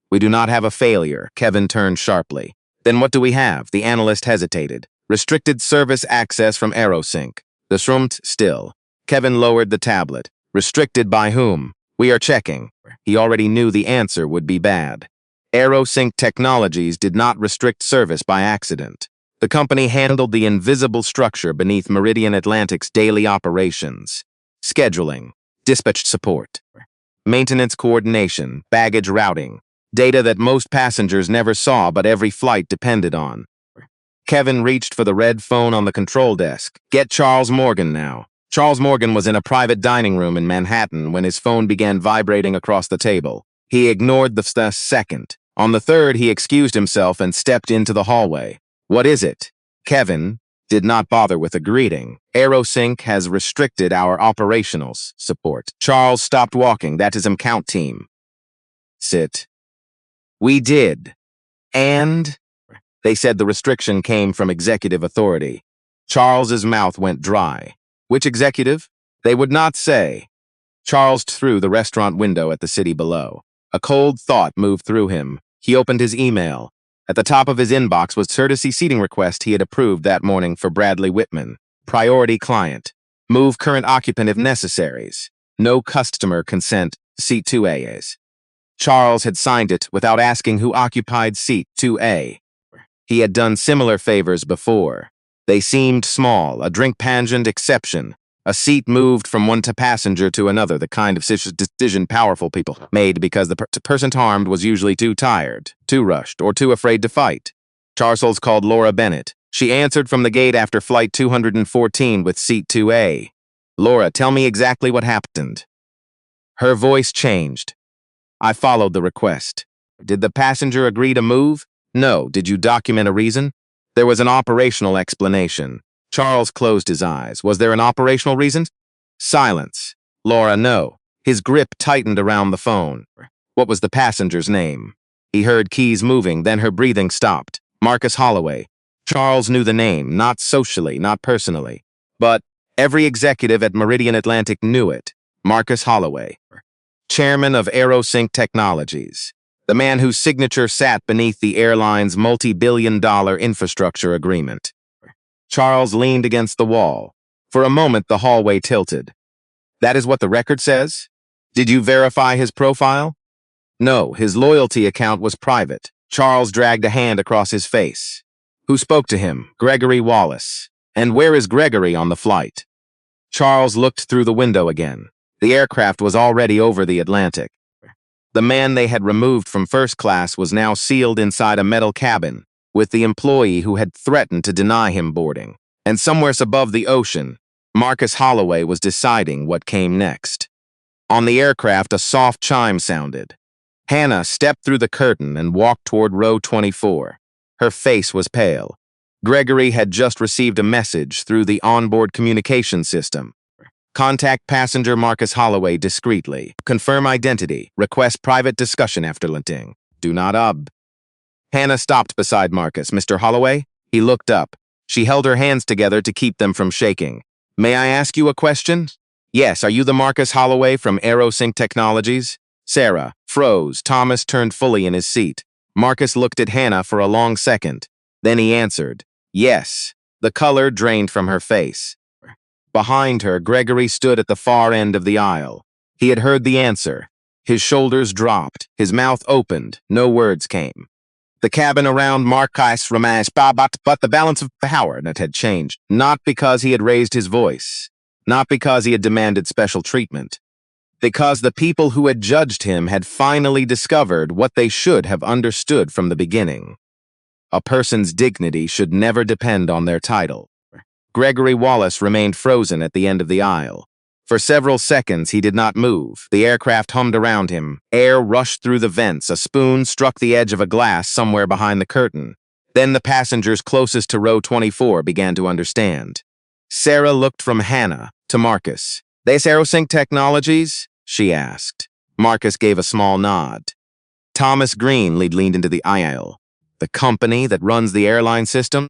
We do not have a failure, Kevin turned sharply. Then what do we have? The analyst hesitated. Restricted service access from Aerosync. The Srumt still. Kevin lowered the tablet. Restricted by whom? We are checking. He already knew the answer would be bad. Aerosync Technologies did not restrict service by accident. The company handled the invisible structure beneath Meridian Atlantic's daily operations. Scheduling, dispatch support, maintenance coordination, baggage routing, data that most passengers never saw but every flight depended on. Kevin reached for the red phone on the control desk. Get Charles Morgan now. Charles Morgan was in a private dining room in Manhattan when his phone began vibrating across the table. He ignored the second. On the third, he excused himself and stepped into the hallway. What is it? Kevin did not bother with a greeting. Aerosync has restricted our operational support. Charles stopped walking. That is count team. Sit. We did. And? They said the restriction came from executive authority. Charles's mouth went dry. Which executive? They would not say. Charles threw the restaurant window at the city below. A cold thought moved through him. He opened his email. At the top of his inbox was courtesy seating request he had approved that morning for Bradley Whitman. Priority client. Move current occupant if necessaries. No customer consent. Seat 2A's. Charles had signed it without asking who occupied seat 2A. He had done similar favors before. They seemed small, a drink pageant exception. A seat moved from one passenger to another, the kind of decision powerful people made because the person harmed was usually too tired, too rushed, or too afraid to fight. Charles called Laura Bennett. She answered from the gate after flight 214 with seat 2A. Laura, tell me exactly what happened. Her voice changed. I followed the request. Did the passenger agree to move? No. Did you document a reason? There was an operational explanation. Charles closed his eyes. Was there an operational reason? Silence. Laura, no. His grip tightened around the phone. What was the passenger's name? He heard keys moving, then her breathing stopped. Marcus Holloway. Charles knew the name, not socially, not personally. But every executive at Meridian Atlantic knew it. Marcus Holloway. Chairman of Aerosync Technologies. The man whose signature sat beneath the airline's multi-billion-dollar infrastructure agreement. Charles leaned against the wall. For a moment, the hallway tilted. That is what the record says? Did you verify his profile? No, his loyalty account was private. Charles dragged a hand across his face. Who spoke to him? Gregory Wallace. And where is Gregory on the flight? Charles looked through the window again. The aircraft was already over the Atlantic. The man they had removed from first class was now sealed inside a metal cabin, with the employee who had threatened to deny him boarding. And somewhere above the ocean, Marcus Holloway was deciding what came next. On the aircraft, a soft chime sounded. Hannah stepped through the curtain and walked toward row 24. Her face was pale. Gregory had just received a message through the onboard communication system. Contact passenger Marcus Holloway discreetly. Confirm identity. Request private discussion after landing. Do not Hannah stopped beside Marcus. Mr. Holloway? He looked up. She held her hands together to keep them from shaking. May I ask you a question? Yes, are you the Marcus Holloway from Aerosync Technologies? Sarah froze. Thomas turned fully in his seat. Marcus looked at Hannah for a long second. Then he answered, yes. The color drained from her face. Behind her, Gregory stood at the far end of the aisle. He had heard the answer. His shoulders dropped. His mouth opened. No words came. The cabin around Marcus remained, but the balance of power had changed. Not because he had raised his voice. Not because he had demanded special treatment. Because the people who had judged him had finally discovered what they should have understood from the beginning. A person's dignity should never depend on their title. Gregory Wallace remained frozen at the end of the aisle. For several seconds, he did not move. The aircraft hummed around him. Air rushed through the vents. A spoon struck the edge of a glass somewhere behind the curtain. Then the passengers closest to row 24 began to understand. Sarah looked from Hannah to Marcus. This Aerosync Technologies? She asked. Marcus gave a small nod. Thomas Green leaned into the aisle. The company that runs the airline system?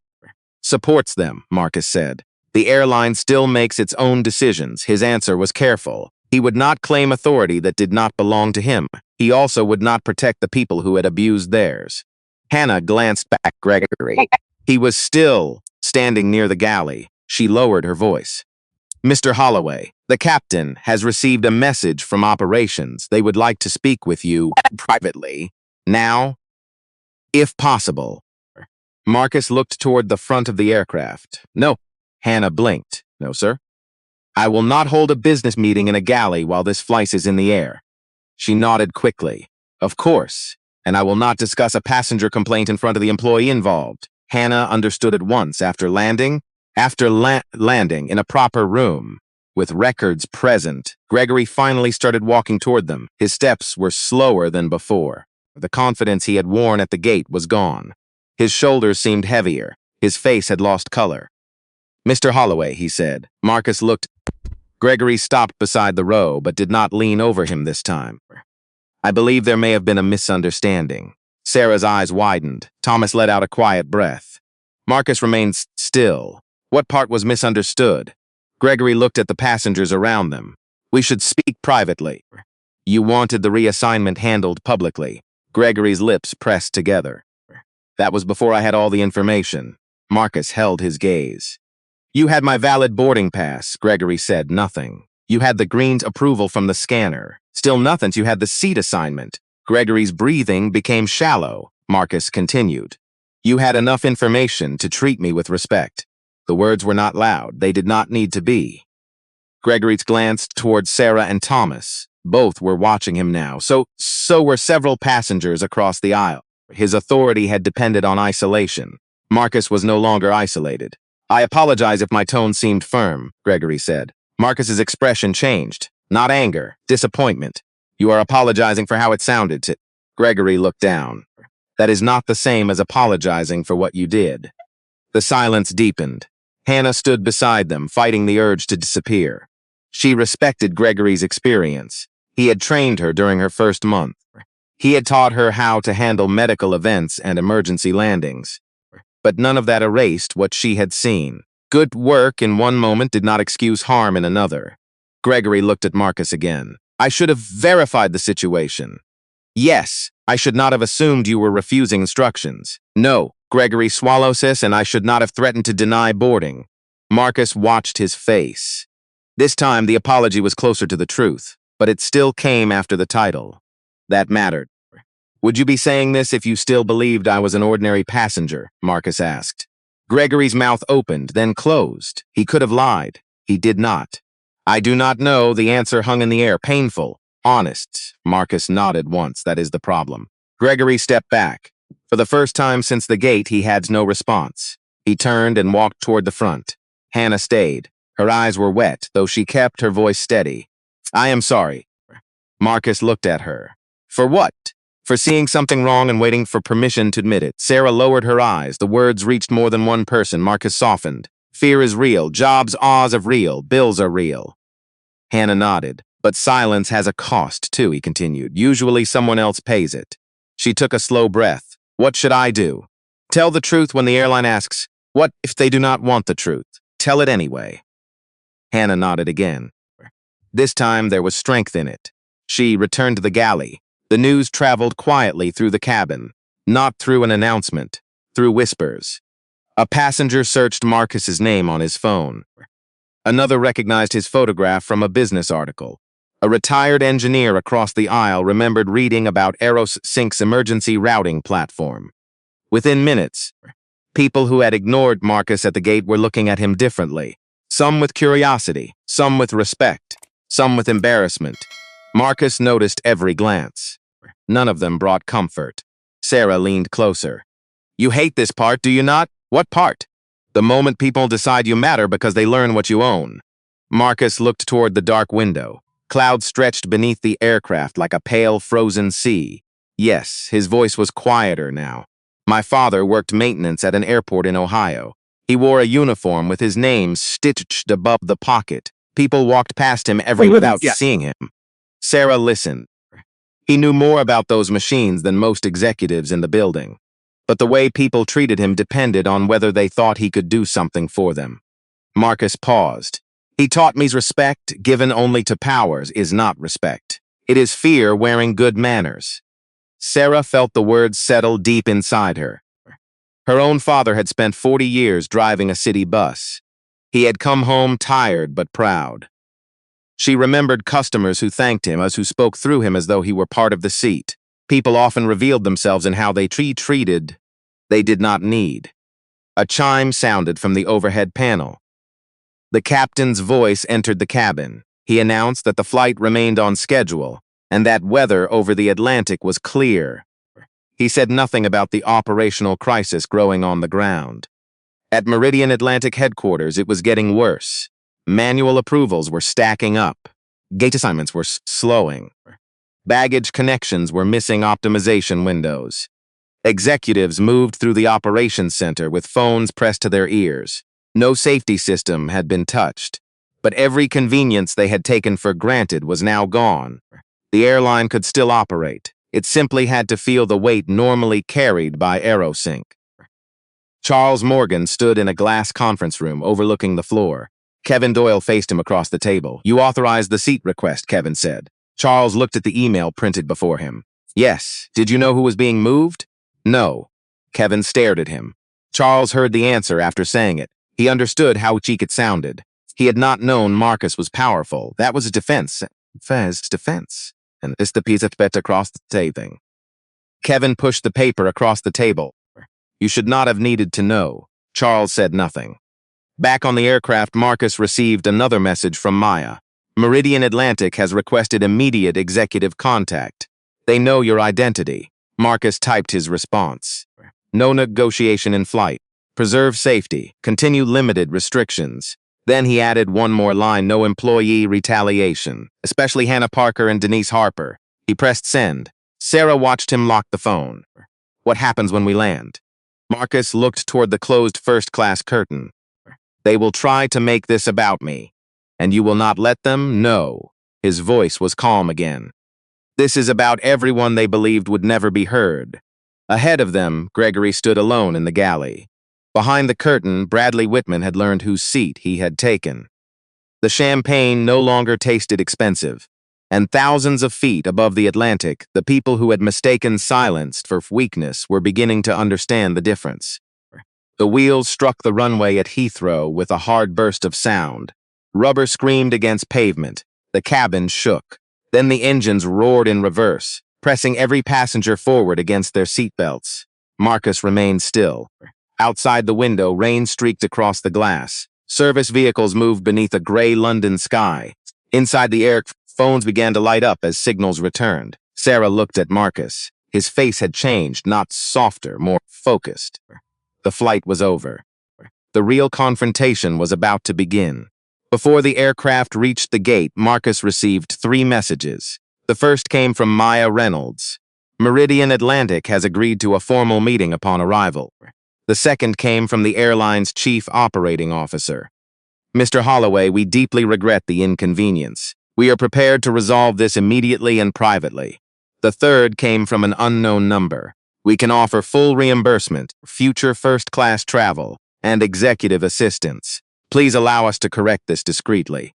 Supports them, Marcus said. The airline still makes its own decisions. His answer was careful. He would not claim authority that did not belong to him. He also would not protect the people who had abused theirs. Hannah glanced back at Gregory. He was still standing near the galley. She lowered her voice. Mr. Holloway, the captain has received a message from operations. They would like to speak with you privately. Now, if possible. Marcus looked toward the front of the aircraft. No. Hannah blinked. No, sir. I will not hold a business meeting in a galley while this flight is in the air. She nodded quickly. Of course. And I will not discuss a passenger complaint in front of the employee involved. Hannah understood at once after landing in a proper room. With records present, Gregory finally started walking toward them. His steps were slower than before. The confidence he had worn at the gate was gone. His shoulders seemed heavier. His face had lost color. Mr. Holloway, he said. Marcus looked. Gregory stopped beside the row, but did not lean over him this time. I believe there may have been a misunderstanding. Sarah's eyes widened. Thomas let out a quiet breath. Marcus remained still. What part was misunderstood? Gregory looked at the passengers around them. We should speak privately. You wanted the reassignment handled publicly. Gregory's lips pressed together. That was before I had all the information. Marcus held his gaze. You had my valid boarding pass, Gregory said. Nothing. You had the green's approval from the scanner. Still nothing. You had the seat assignment. Gregory's breathing became shallow. Marcus continued. You had enough information to treat me with respect. The words were not loud. They did not need to be. Gregory glanced toward Sarah and Thomas. Both were watching him now. So were several passengers across the aisle. His authority had depended on isolation. Marcus was no longer isolated. I apologize if my tone seemed firm, Gregory said. Marcus's expression changed. Not anger, disappointment. You are apologizing for how it sounded to... Gregory looked down. That is not the same as apologizing for what you did. The silence deepened. Hannah stood beside them, fighting the urge to disappear. She respected Gregory's experience. He had trained her during her first month. He had taught her how to handle medical events and emergency landings. But none of that erased what she had seen. Good work in one moment did not excuse harm in another. Gregory looked at Marcus again. I should have verified the situation. Yes, I should not have assumed you were refusing instructions. No, Gregory Swallowsis, and I should not have threatened to deny boarding. Marcus watched his face. This time the apology was closer to the truth, but it still came after the title. That mattered. Would you be saying this if you still believed I was an ordinary passenger? Marcus asked. Gregory's mouth opened, then closed. He could have lied. He did not. I do not know. The answer hung in the air. Painful. Honest. Marcus nodded once. That is the problem. Gregory stepped back. For the first time since the gate, he had no response. He turned and walked toward the front. Hannah stayed. Her eyes were wet, though she kept her voice steady. I am sorry. Marcus looked at her. For what? For seeing something wrong and waiting for permission to admit it. Sarah lowered her eyes. The words reached more than one person. Marcus softened. Fear is real. Jobs are real. Bills are real. Hannah nodded. But silence has a cost, too, he continued. Usually someone else pays it. She took a slow breath. What should I do? Tell the truth when the airline asks, what if they do not want the truth? Tell it anyway. Hannah nodded again. This time there was strength in it. She returned to the galley. The news traveled quietly through the cabin, not through an announcement, through whispers. A passenger searched Marcus's name on his phone. Another recognized his photograph from a business article. A retired engineer across the aisle remembered reading about Aerosink's emergency routing platform. Within minutes, people who had ignored Marcus at the gate were looking at him differently. Some with curiosity, some with respect, some with embarrassment. Marcus noticed every glance. None of them brought comfort. Sarah leaned closer. You hate this part, do you not? What part? The moment people decide you matter because they learn what you own. Marcus looked toward the dark window. Clouds stretched beneath the aircraft like a pale, frozen sea. Yes, his voice was quieter now. My father worked maintenance at an airport in Ohio. He wore a uniform with his name stitched above the pocket. People walked past him without seeing him. Sarah listened. He knew more about those machines than most executives in the building. But the way people treated him depended on whether they thought he could do something for them. Marcus paused. He taught me respect given only to powers is not respect. It is fear wearing good manners. Sarah felt the words settle deep inside her. Her own father had spent 40 years driving a city bus. He had come home tired but proud. She remembered customers who thanked him as who spoke through him as though he were part of the seat. People often revealed themselves in how they treated they did not need. A chime sounded from the overhead panel. The captain's voice entered the cabin. He announced that the flight remained on schedule and that weather over the Atlantic was clear. He said nothing about the operational crisis growing on the ground. At Meridian Atlantic headquarters, it was getting worse. Manual approvals were stacking up. Gate assignments were slowing. Baggage connections were missing optimization windows. Executives moved through the operations center with phones pressed to their ears. No safety system had been touched, but every convenience they had taken for granted was now gone. The airline could still operate. It simply had to feel the weight normally carried by Aerosink. Charles Morgan stood in a glass conference room overlooking the floor. Kevin Doyle faced him across the table. You authorized the seat request, Kevin said. Charles looked at the email printed before him. Yes. Did you know who was being moved? No. Kevin stared at him. Charles heard the answer after saying it. He understood how cheap it sounded. He had not known Marcus was powerful. That was a defense. Defense. And this the piece of bet across the table. Kevin pushed the paper across the table. You should not have needed to know. Charles said nothing. Back on the aircraft, Marcus received another message from Maya. Meridian Atlantic has requested immediate executive contact. They know your identity. Marcus typed his response. No negotiation in flight. Preserve safety. Continue limited restrictions. Then he added one more line, no employee retaliation, especially Hannah Parker and Denise Harper. He pressed send. Sarah watched him lock the phone. What happens when we land? Marcus looked toward the closed first-class curtain. They will try to make this about me, and you will not let them? No. His voice was calm again. This is about everyone they believed would never be heard. Ahead of them, Gregory stood alone in the galley. Behind the curtain, Bradley Whitman had learned whose seat he had taken. The champagne no longer tasted expensive, and thousands of feet above the Atlantic, the people who had mistaken silence for weakness were beginning to understand the difference. The wheels struck the runway at Heathrow with a hard burst of sound. Rubber screamed against pavement. The cabin shook. Then the engines roared in reverse, pressing every passenger forward against their seatbelts. Marcus remained still. Outside the window, rain streaked across the glass. Service vehicles moved beneath a gray London sky. Inside the air, phones began to light up as signals returned. Sarah looked at Marcus. His face had changed, not softer, more focused. The flight was over. The real confrontation was about to begin. Before the aircraft reached the gate, Marcus received 3 messages. The first came from Maya Reynolds. Meridian Atlantic has agreed to a formal meeting upon arrival. The second came from the airline's chief operating officer. Mr. Holloway, we deeply regret the inconvenience. We are prepared to resolve this immediately and privately. The third came from an unknown number. We can offer full reimbursement, future first-class travel, and executive assistance. Please allow us to correct this discreetly.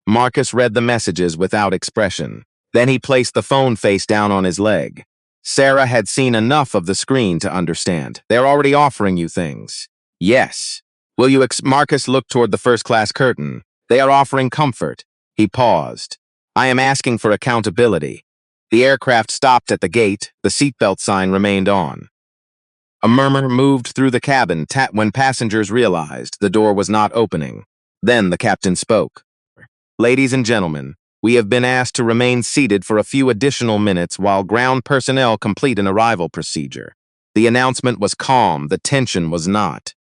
Marcus read the messages without expression. Then he placed the phone face down on his leg. Sarah had seen enough of the screen to understand. They're already offering you things. Yes. Will you Marcus looked toward the first-class curtain. They are offering comfort. He paused. I am asking for accountability. The aircraft stopped at the gate. The seatbelt sign remained on. A murmur moved through the cabin when passengers realized the door was not opening. Then the captain spoke. Ladies and gentlemen, we have been asked to remain seated for a few additional minutes while ground personnel complete an arrival procedure. The announcement was calm, the tension was not.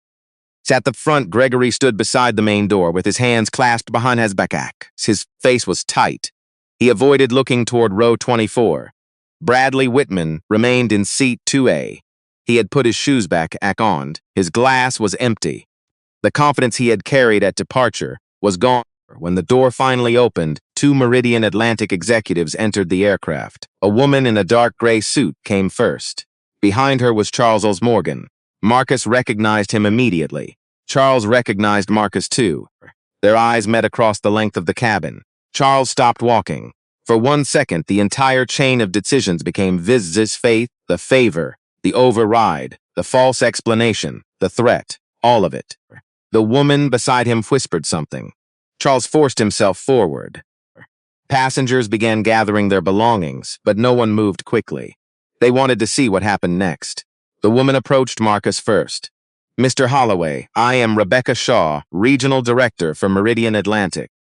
At the front, Gregory stood beside the main door with his hands clasped behind his back. His face was tight. He avoided looking toward row 24. Bradley Whitman remained in seat 2A. He had put his shoes back on. His glass was empty. The confidence he had carried at departure was gone. When the door finally opened, 2 Meridian Atlantic executives entered the aircraft. A woman in a dark gray suit came first. Behind her was Charles Morgan. Marcus recognized him immediately. Charles recognized Marcus too. Their eyes met across the length of the cabin. Charles stopped walking. For 1 second, the entire chain of decisions became Viz's faith, the favor, the override, the false explanation, the threat, all of it. The woman beside him whispered something. Charles forced himself forward. Passengers began gathering their belongings, but no one moved quickly. They wanted to see what happened next. The woman approached Marcus first. Mr. Holloway, I am Rebecca Shaw, Regional Director for Meridian Atlantic.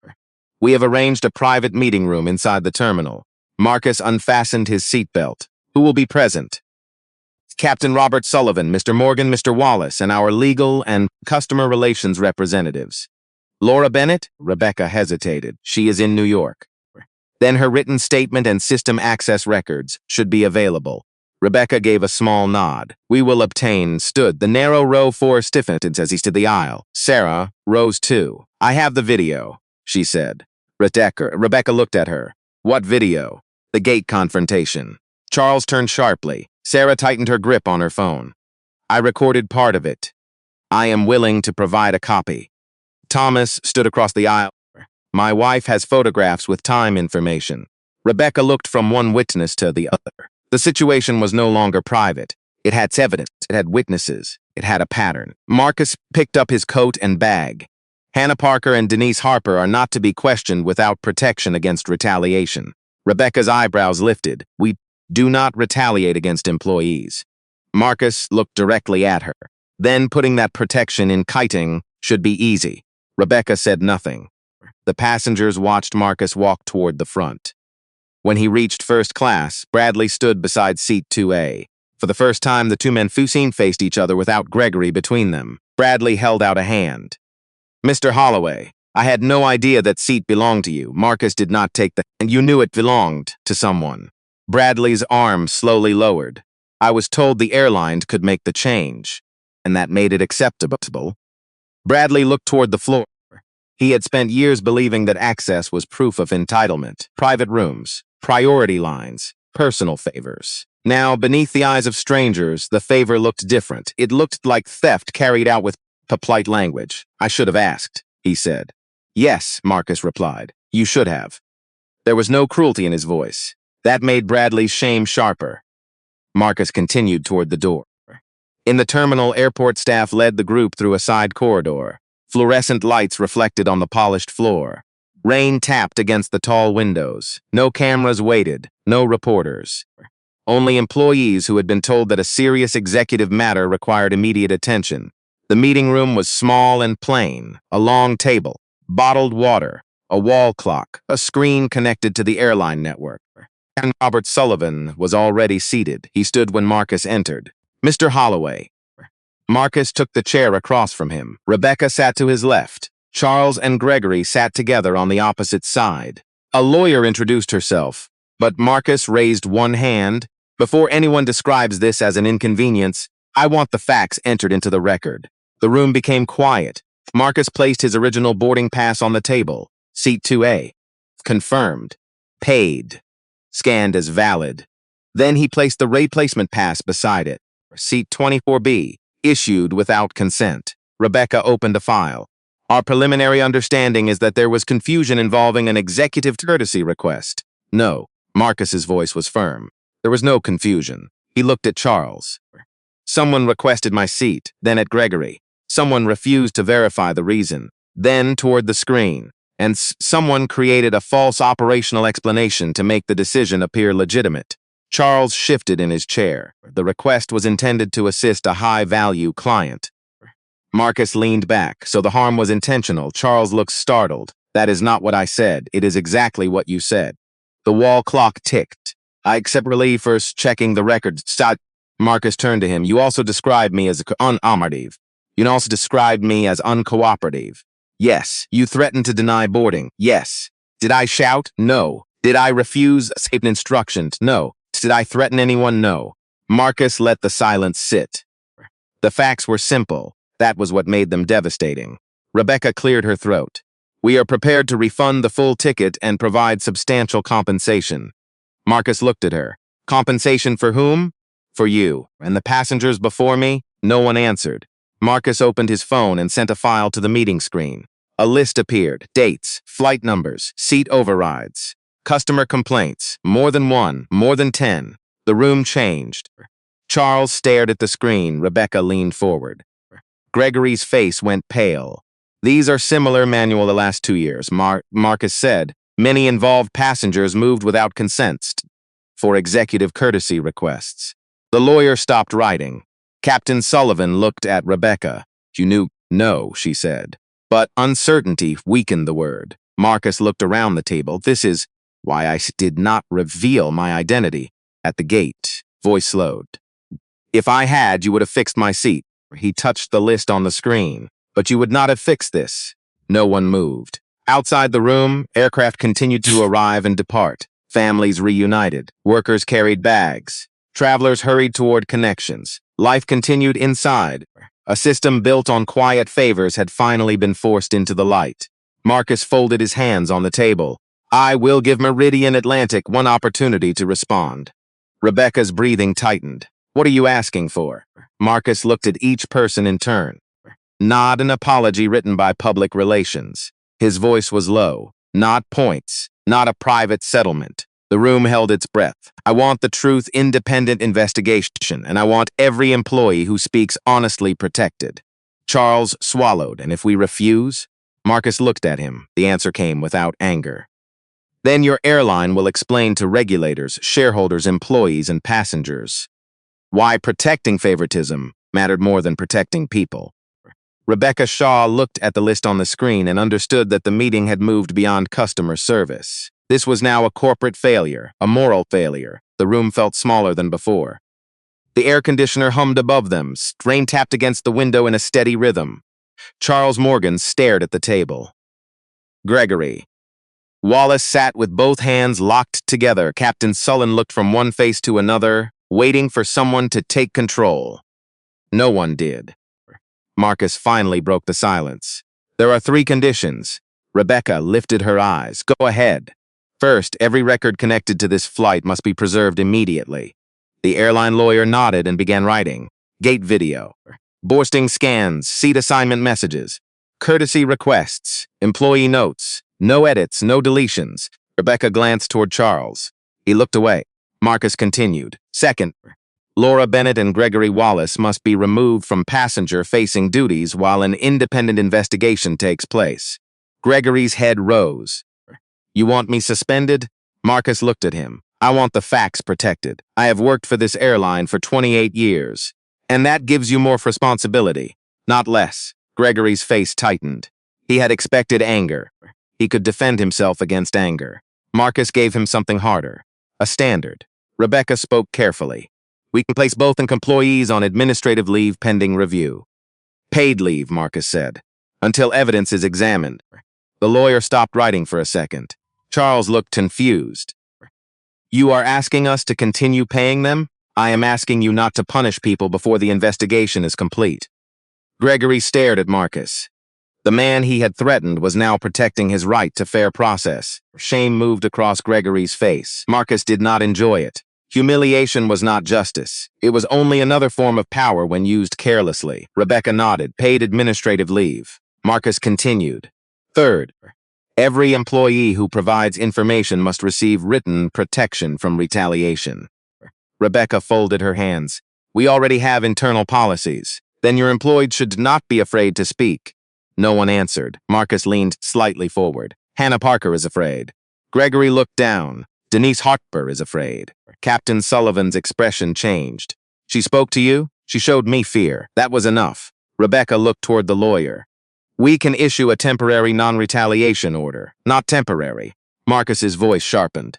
We have arranged a private meeting room inside the terminal. Marcus unfastened his seatbelt. Who will be present? Captain Robert Sullivan, Mr. Morgan, Mr. Wallace, and our legal and customer relations representatives. Laura Bennett? Rebecca hesitated. She is in New York. Then her written statement and system access records should be available. Rebecca gave a small nod. We will obtain, stood. The narrow row 4 stiffened as he stood the aisle. Sarah, rows 2. I have the video, she said. Rebecca looked at her. What video? The gate confrontation. Charles turned sharply. Sarah tightened her grip on her phone. I recorded part of it. I am willing to provide a copy. Thomas stood across the aisle. My wife has photographs with time information. Rebecca looked from one witness to the other. The situation was no longer private. It had evidence. It had witnesses. It had a pattern. Marcus picked up his coat and bag. Hannah Parker and Denise Harper are not to be questioned without protection against retaliation. Rebecca's eyebrows lifted. We do not retaliate against employees. Marcus looked directly at her. Then putting that protection in kiting should be easy. Rebecca said nothing. The passengers watched Marcus walk toward the front. When he reached first class, Bradley stood beside seat 2A. For the first time, the 2 men faced each other without Gregory between them. Bradley held out a hand. Mr. Holloway, I had no idea that seat belonged to you. Marcus did not take and you knew it belonged to someone. Bradley's arm slowly lowered. I was told the airlines could make the change, and that made it acceptable. Bradley looked toward the floor. He had spent years believing that access was proof of entitlement. Private rooms, priority lines, personal favors. Now, beneath the eyes of strangers, the favor looked different. It looked like theft carried out with polite language. I should have asked, he said. Yes, Marcus replied. You should have. There was no cruelty in his voice. That made Bradley's shame sharper. Marcus continued toward the door. In the terminal, airport staff led the group through a side corridor. Fluorescent lights reflected on the polished floor. Rain tapped against the tall windows. No cameras waited, no reporters. Only employees who had been told that a serious executive matter required immediate attention. The meeting room was small and plain. A long table, bottled water, a wall clock, a screen connected to the airline network. And Robert Sullivan was already seated. He stood when Marcus entered. Mr. Holloway. Marcus took the chair across from him. Rebecca sat to his left. Charles and Gregory sat together on the opposite side. A lawyer introduced herself, but Marcus raised one hand. Before anyone describes this as an inconvenience, I want the facts entered into the record. The room became quiet. Marcus placed his original boarding pass on the table. Seat 2A. Confirmed. Paid. Scanned as valid. Then he placed the replacement pass beside it. Seat 24B, issued without consent. Rebecca opened a file. Our preliminary understanding is that there was confusion involving an executive courtesy request. No, Marcus's voice was firm. There was no confusion. He looked at Charles. Someone requested my seat, then at Gregory. Someone refused to verify the reason, then toward the screen. And someone created a false operational explanation to make the decision appear legitimate. Charles shifted in his chair. The request was intended to assist a high-value client. Marcus leaned back, so the harm was intentional. Charles looked startled. That is not what I said. It is exactly what you said. The wall clock ticked. I accept relief for checking the records. Marcus turned to him. You also described me as uncooperative. You also described me as uncooperative. Yes. You threatened to deny boarding. Yes. Did I shout? No. Did I refuse safe instructions? No. Did I threaten anyone? No. Marcus let the silence sit. The facts were simple. That was what made them devastating. Rebecca cleared her throat. We are prepared to refund the full ticket and provide substantial compensation. Marcus looked at her. Compensation for whom? For you. And the passengers before me? No one answered. Marcus opened his phone and sent a file to the meeting screen. A list appeared. Dates, flight numbers, seat overrides, customer complaints, more than 1, more than 10. The room changed. Charles stared at the screen. Rebecca leaned forward. Gregory's face went pale. These are similar manual the last 2 years, Marcus said. Many involved passengers moved without consent for executive courtesy requests. The lawyer stopped writing. Captain Sullivan looked at Rebecca. You knew? No, she said. But uncertainty weakened the word. Marcus looked around the table. This is why I did not reveal my identity. At the gate, voice slowed. If I had, you would have fixed my seat. He touched the list on the screen. But you would not have fixed this. No one moved. Outside the room, aircraft continued to arrive and depart. Families reunited. Workers carried bags. Travelers hurried toward connections. Life continued inside. A system built on quiet favors had finally been forced into the light. Marcus folded his hands on the table. I will give Meridian Atlantic one opportunity to respond. Rebecca's breathing tightened. What are you asking for? Marcus looked at each person in turn. Not an apology written by public relations. His voice was low. Not points. Not a private settlement. The room held its breath. I want the truth, independent investigation, and I want every employee who speaks honestly protected. Charles swallowed, and if we refuse? Marcus looked at him. The answer came without anger. Then your airline will explain to regulators, shareholders, employees, and passengers why protecting favoritism mattered more than protecting people. Rebecca Shaw looked at the list on the screen and understood that the meeting had moved beyond customer service. This was now a corporate failure, a moral failure. The room felt smaller than before. The air conditioner hummed above them, rain tapped against the window in a steady rhythm. Charles Morgan stared at the table. Gregory. Wallace sat with both hands locked together. Captain Sullen looked from one face to another, waiting for someone to take control. No one did. Marcus finally broke the silence. There are 3 conditions. Rebecca lifted her eyes. Go ahead. First, every record connected to this flight must be preserved immediately. The airline lawyer nodded and began writing. Gate video. Boarding scans, seat assignment messages. Courtesy requests. Employee notes. No edits, no deletions. Rebecca glanced toward Charles. He looked away. Marcus continued. Second, Laura Bennett and Gregory Wallace must be removed from passenger-facing duties while an independent investigation takes place. Gregory's head rose. You want me suspended? Marcus looked at him. I want the facts protected. I have worked for this airline for 28 years. And that gives you more responsibility, not less. Gregory's face tightened. He had expected anger. He could defend himself against anger. Marcus gave him something harder. A standard. Rebecca spoke carefully. We can place both employees on administrative leave pending review. Paid leave, Marcus said, until evidence is examined. The lawyer stopped writing for a second. Charles looked confused. You are asking us to continue paying them? I am asking you not to punish people before the investigation is complete. Gregory stared at Marcus. The man he had threatened was now protecting his right to fair process. Shame moved across Gregory's face. Marcus did not enjoy it. Humiliation was not justice. It was only another form of power when used carelessly. Rebecca nodded, paid administrative leave. Marcus continued. Third, every employee who provides information must receive written protection from retaliation. Rebecca folded her hands. We already have internal policies. Then your employed should not be afraid to speak. No one answered. Marcus leaned slightly forward. Hannah Parker is afraid. Gregory looked down. Denise Harper is afraid. Captain Sullivan's expression changed. She spoke to you? She showed me fear. That was enough. Rebecca looked toward the lawyer. We can issue a temporary non-retaliation order. Not temporary. Marcus's voice sharpened.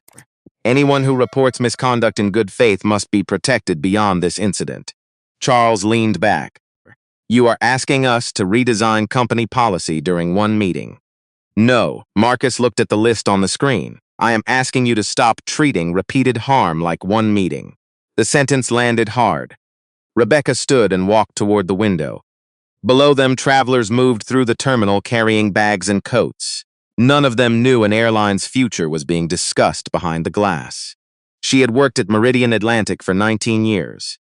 Anyone who reports misconduct in good faith must be protected beyond this incident. Charles leaned back. You are asking us to redesign company policy during one meeting. No, Marcus looked at the list on the screen. I am asking you to stop treating repeated harm like one meeting. The sentence landed hard. Rebecca stood and walked toward the window. Below them, travelers moved through the terminal carrying bags and coats. None of them knew an airline's future was being discussed behind the glass. She had worked at Meridian Atlantic for 19 years.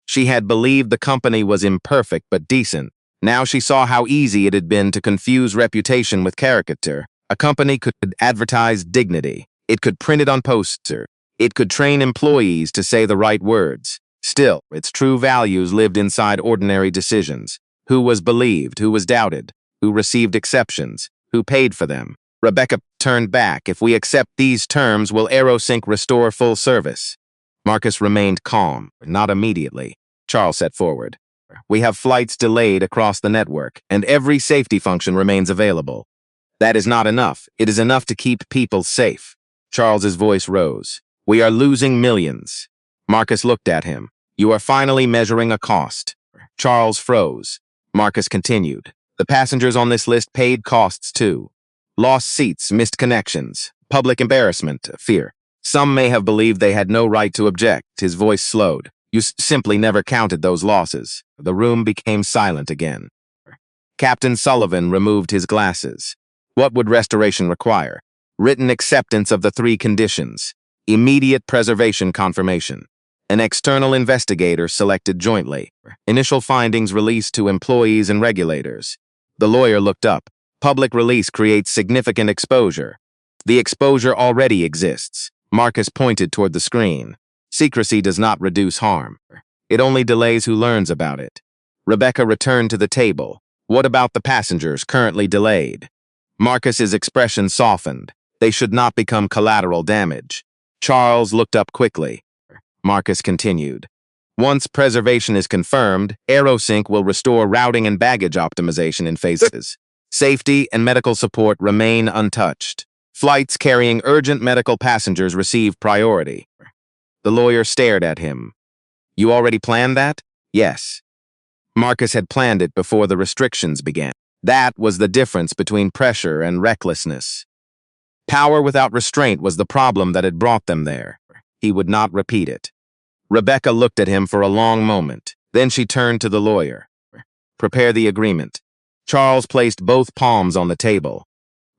She had believed the company was imperfect but decent. Now she saw how easy it had been to confuse reputation with caricature. A company could advertise dignity. It could print it on posters. It could train employees to say the right words. Still, its true values lived inside ordinary decisions. Who was believed? Who was doubted? Who received exceptions? Who paid for them? Rebecca turned back. If we accept these terms, will Aerosync restore full service? Marcus remained calm. Not immediately. Charles set forward. We have flights delayed across the network, and every safety function remains available. That is not enough. It is enough to keep people safe. Charles's voice rose. We are losing millions. Marcus looked at him. You are finally measuring a cost. Charles froze. Marcus continued. The passengers on this list paid costs too. Lost seats, missed connections, public embarrassment, fear. Some may have believed they had no right to object. His voice slowed. You simply never counted those losses. The room became silent again. Captain Sullivan removed his glasses. What would restoration require? Written acceptance of the 3 conditions. Immediate preservation confirmation. An external investigator selected jointly. Initial findings released to employees and regulators. The lawyer looked up. Public release creates significant exposure. The exposure already exists. Marcus pointed toward the screen. Secrecy does not reduce harm. It only delays who learns about it. Rebecca returned to the table. What about the passengers currently delayed? Marcus's expression softened. They should not become collateral damage. Charles looked up quickly. Marcus continued. Once preservation is confirmed, Aerosync will restore routing and baggage optimization in phases. Safety and medical support remain untouched. Flights carrying urgent medical passengers receive priority. The lawyer stared at him. You already planned that? Yes. Marcus had planned it before the restrictions began. That was the difference between pressure and recklessness. Power without restraint was the problem that had brought them there. He would not repeat it. Rebecca looked at him for a long moment. Then she turned to the lawyer. Prepare the agreement. Charles placed both palms on the table.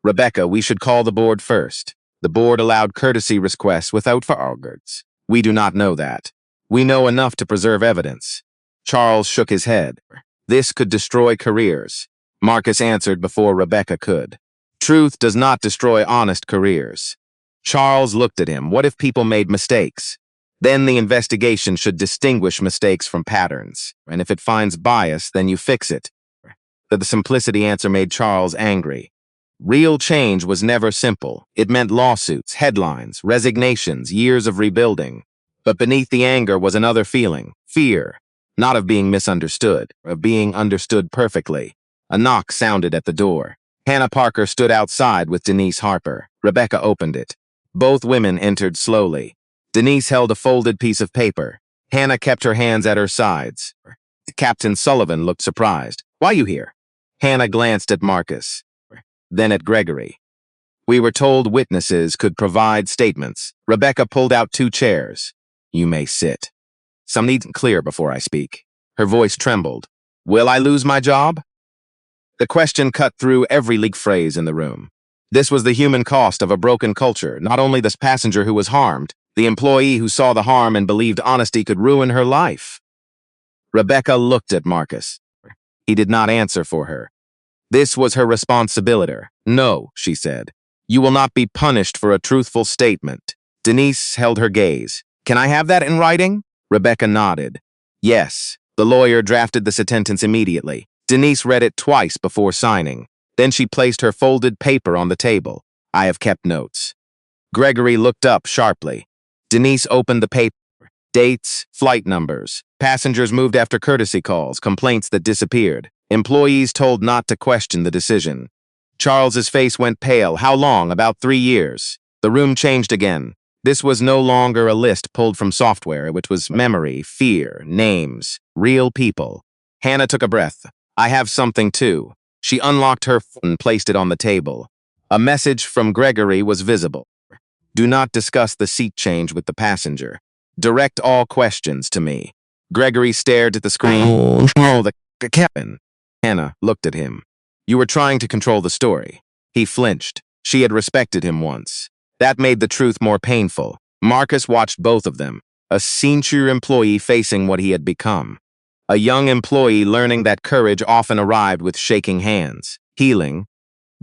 Rebecca, we should call the board first. The board allowed courtesy requests without arguments. We do not know that. We know enough to preserve evidence. Charles shook his head. This could destroy careers. Marcus answered before Rebecca could. Truth does not destroy honest careers. Charles looked at him. What if people made mistakes? Then the investigation should distinguish mistakes from patterns. And if it finds bias, then you fix it. The simplicity answer made Charles angry. Real change was never simple. It meant lawsuits, headlines, resignations, years of rebuilding. But beneath the anger was another feeling, fear, not of being misunderstood, of being understood perfectly. A knock sounded at the door. Hannah Parker stood outside with Denise Harper. Rebecca opened it. Both women entered slowly. Denise held a folded piece of paper. Hannah kept her hands at her sides. Captain Sullivan looked surprised. Why are you here? Hannah glanced at Marcus, then at Gregory. We were told witnesses could provide statements. Rebecca pulled out 2 chairs. You may sit. Some need clear before I speak. Her voice trembled. Will I lose my job? The question cut through every leak phrase in the room. This was the human cost of a broken culture, not only the passenger who was harmed, The employee who saw the harm and believed honesty could ruin her life. Rebecca looked at Marcus. He did not answer for her. This was her responsibility. No, she said. You will not be punished for a truthful statement. Denise held her gaze. Can I have that in writing? Rebecca nodded. Yes. The lawyer drafted the sentence immediately. Denise read it twice before signing. Then she placed her folded paper on the table. I have kept notes. Gregory looked up sharply. Denise opened the paper. Dates, flight numbers, passengers moved after courtesy calls, complaints that disappeared, employees told not to question the decision. Charles's face went pale. How long? About 3 years. The room changed again. This was no longer a list pulled from software, which was memory, fear, names, real people. Hannah took a breath. I have something too. She unlocked her phone and placed it on the table. A message from Gregory was visible. Do not discuss the seat change with the passenger. Direct all questions to me. Gregory stared at the screen. Oh, the captain. Hannah looked at him. You were trying to control the story. He flinched. She had respected him once. That made the truth more painful. Marcus watched both of them, a senior employee facing what he had become. A young employee learning that courage often arrived with shaking hands. Healing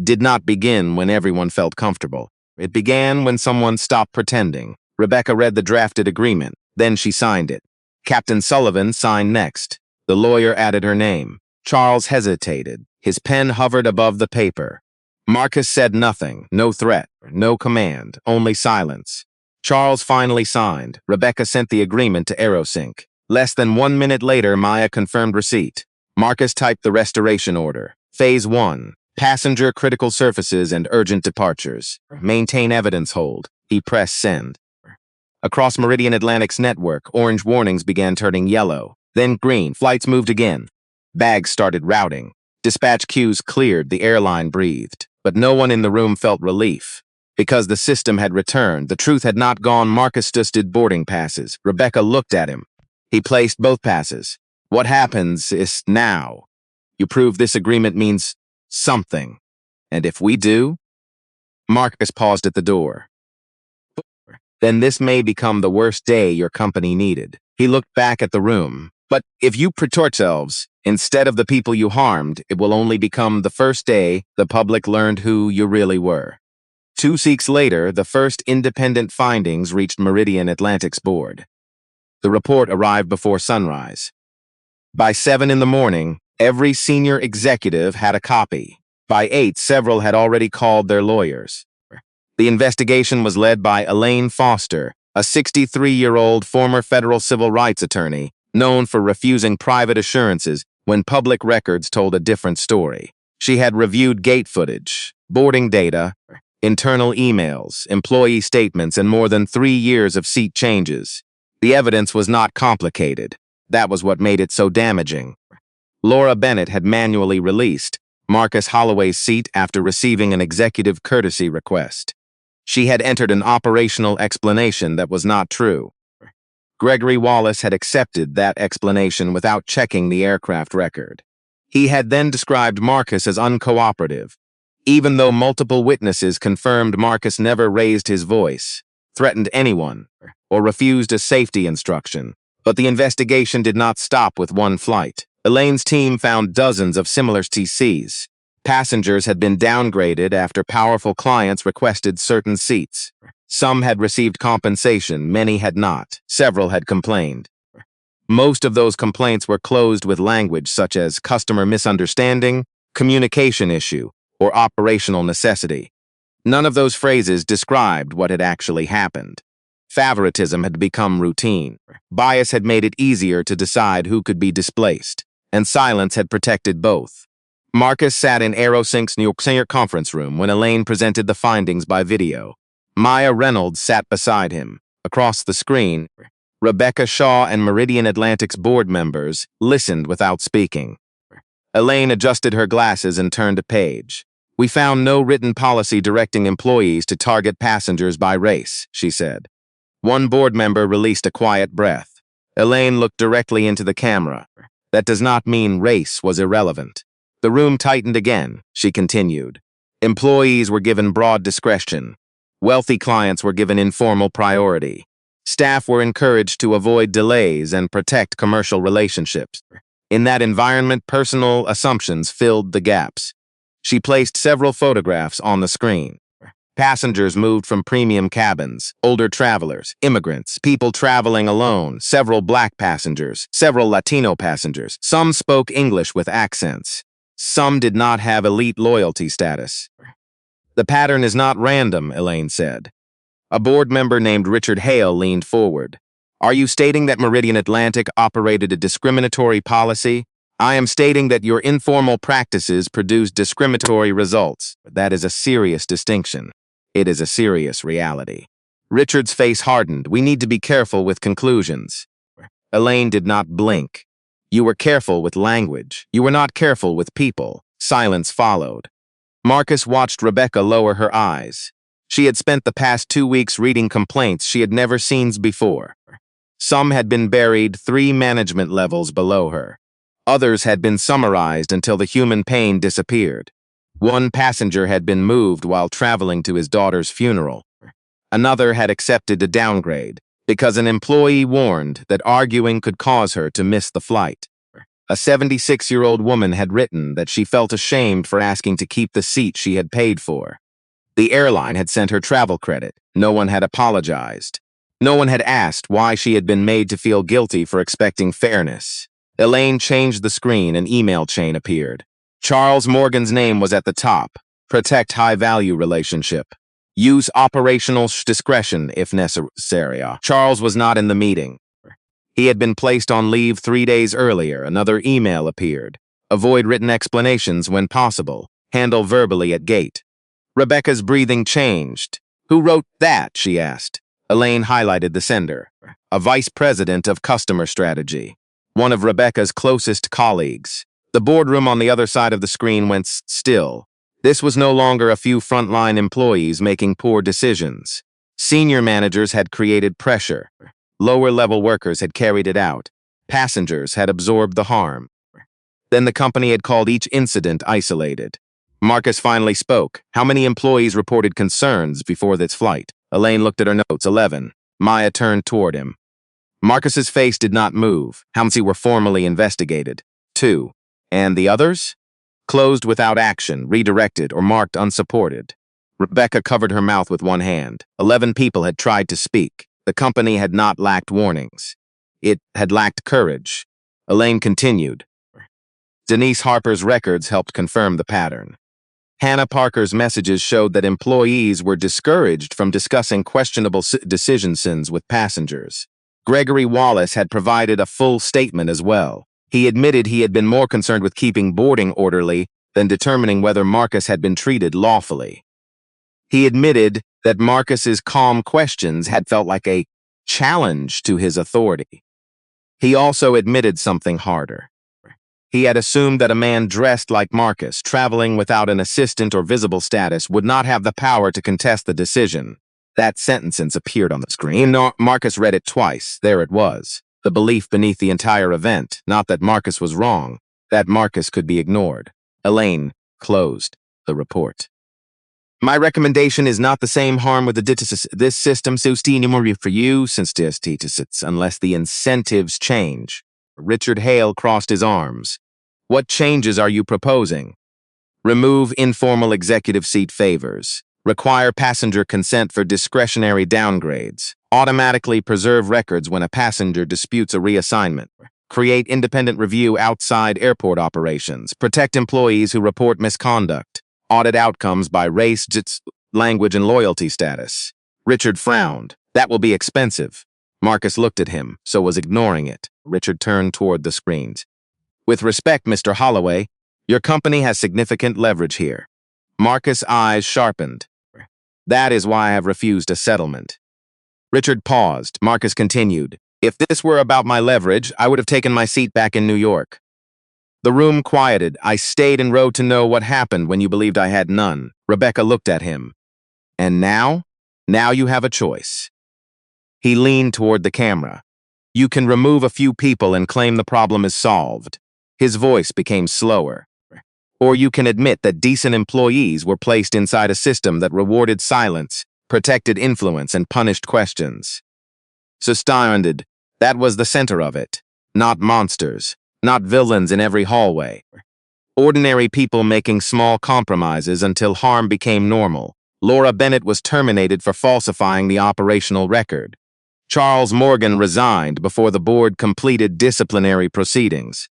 did not begin when everyone felt comfortable. It began when someone stopped pretending. Rebecca read the drafted agreement. Then she signed it. Captain Sullivan signed next. The lawyer added her name. Charles hesitated. His pen hovered above the paper. Marcus said nothing. No threat. No command. Only silence. Charles finally signed. Rebecca sent the agreement to Aerosync. Less than 1 minute later, Maya confirmed receipt. Marcus typed the restoration order. Phase 1. Passenger critical surfaces and urgent departures. Maintain evidence hold. He pressed send. Across Meridian Atlantic's network, orange warnings began turning yellow. Then green. Flights moved again. Bags started routing. Dispatch queues cleared. The airline breathed. But no one in the room felt relief. Because the system had returned, the truth had not gone. Marcus just did boarding passes. Rebecca looked at him. He placed both passes. What happens is now. You prove this agreement means something. And if we do? Marcus paused at the door. Then this may become the worst day your company needed. He looked back at the room. But if you protect yourselves, instead of the people you harmed, it will only become the first day the public learned who you really were. 2 weeks later, the first independent findings reached Meridian Atlantic's board. The report arrived before sunrise. By 7 in the morning, every senior executive had a copy. By 8, several had already called their lawyers. The investigation was led by Elaine Foster, a 63-year-old former federal civil rights attorney, known for refusing private assurances when public records told a different story. She had reviewed gate footage, boarding data, internal emails, employee statements, and more than 3 years of seat changes. The evidence was not complicated. That was what made it so damaging. Laura Bennett had manually released Marcus Holloway's seat after receiving an executive courtesy request. She had entered an operational explanation that was not true. Gregory Wallace had accepted that explanation without checking the aircraft record. He had then described Marcus as uncooperative, even though multiple witnesses confirmed Marcus never raised his voice, threatened anyone, or refused a safety instruction. But the investigation did not stop with one flight. Elaine's team found dozens of similar TCs. Passengers had been downgraded after powerful clients requested certain seats. Some had received compensation, many had not. Several had complained. Most of those complaints were closed with language such as customer misunderstanding, communication issue, or operational necessity. None of those phrases described what had actually happened. Favoritism had become routine. Bias had made it easier to decide who could be displaced, and silence had protected both. Marcus sat in Aerosync's New York conference room when Elaine presented the findings by video. Maya Reynolds sat beside him. Across the screen, Rebecca Shaw and Meridian Atlantic's board members listened without speaking. Elaine adjusted her glasses and turned a page. We found no written policy directing employees to target passengers by race, she said. One board member released a quiet breath. Elaine looked directly into the camera. That does not mean race was irrelevant. The room tightened again, she continued. Employees were given broad discretion. Wealthy clients were given informal priority. Staff were encouraged to avoid delays and protect commercial relationships. In that environment, personal assumptions filled the gaps. She placed several photographs on the screen. Passengers moved from premium cabins, older travelers, immigrants, people traveling alone, several black passengers, several Latino passengers. Some spoke English with accents. Some did not have elite loyalty status. The pattern is not random, Elaine said. A board member named Richard Hale leaned forward. Are you stating that Meridian Atlantic operated a discriminatory policy? I am stating that your informal practices produce discriminatory results. That is a serious distinction. It is a serious reality. Richard's face hardened. We need to be careful with conclusions. Elaine did not blink. You were careful with language. You were not careful with people. Silence followed. Marcus watched Rebecca lower her eyes. She had spent the past 2 weeks reading complaints she had never seen before. Some had been buried 3 management levels below her. Others had been summarized until the human pain disappeared. One passenger had been moved while traveling to his daughter's funeral. Another had accepted a downgrade because an employee warned that arguing could cause her to miss the flight. A 76-year-old woman had written that she felt ashamed for asking to keep the seat she had paid for. The airline had sent her travel credit. No one had apologized. No one had asked why she had been made to feel guilty for expecting fairness. Elaine changed the screen. An email chain appeared. Charles Morgan's name was at the top. Protect high-value relationship. Use operational discretion if necessary. Charles was not in the meeting. He had been placed on leave 3 days earlier. Another email appeared. Avoid written explanations when possible. Handle verbally at gate. Rebecca's breathing changed. Who wrote that? She asked. Elaine highlighted the sender. A vice president of customer strategy. One of Rebecca's closest colleagues. The boardroom on the other side of the screen went still. This was no longer a few frontline employees making poor decisions. Senior managers had created pressure. Lower-level workers had carried it out. Passengers had absorbed the harm. Then the company had called each incident isolated. Marcus finally spoke. How many employees reported concerns before this flight? Elaine looked at her notes. 11. Maya turned toward him. Marcus's face did not move. How many were formally investigated? 2. And the others? Closed without action, redirected, or marked unsupported. Rebecca covered her mouth with one hand. 11 people had tried to speak. The company had not lacked warnings. It had lacked courage. Elaine continued. Denise Harper's records helped confirm the pattern. Hannah Parker's messages showed that employees were discouraged from discussing questionable decisions with passengers. Gregory Wallace had provided a full statement as well. He admitted he had been more concerned with keeping boarding orderly than determining whether Marcus had been treated lawfully. He admitted that Marcus's calm questions had felt like a challenge to his authority. He also admitted something harder. He had assumed that a man dressed like Marcus, traveling without an assistant or visible status, would not have the power to contest the decision. That sentence appeared on the screen. Marcus read it twice. There it was. The belief beneath the entire event, not that Marcus was wrong, that Marcus could be ignored. Elaine closed the report. My recommendation is not the same harm with this system for you since unless the incentives change. Richard Hale crossed his arms. What changes are you proposing? Remove informal executive seat favors. Require passenger consent for discretionary downgrades. Automatically preserve records when a passenger disputes a reassignment. Create independent review outside airport operations. Protect employees who report misconduct. Audit outcomes by race, language, and loyalty status. Richard frowned. That will be expensive. Marcus looked at him, so was ignoring it. Richard turned toward the screens. With respect, Mr. Holloway, your company has significant leverage here. Marcus' eyes sharpened. That is why I have refused a settlement. Richard paused. Marcus continued. If this were about my leverage, I would have taken my seat back in New York. The room quieted. I stayed and rode to know what happened when you believed I had none. Rebecca looked at him. And now? Now you have a choice. He leaned toward the camera. You can remove a few people and claim the problem is solved. His voice became slower. Or you can admit that decent employees were placed inside a system that rewarded silence, protected influence, and punished questions. Sustained. That was the center of it. Not monsters. Not villains in every hallway. Ordinary people making small compromises until harm became normal. Laura Bennett was terminated for falsifying the operational record. Charles Morgan resigned before the board completed disciplinary proceedings.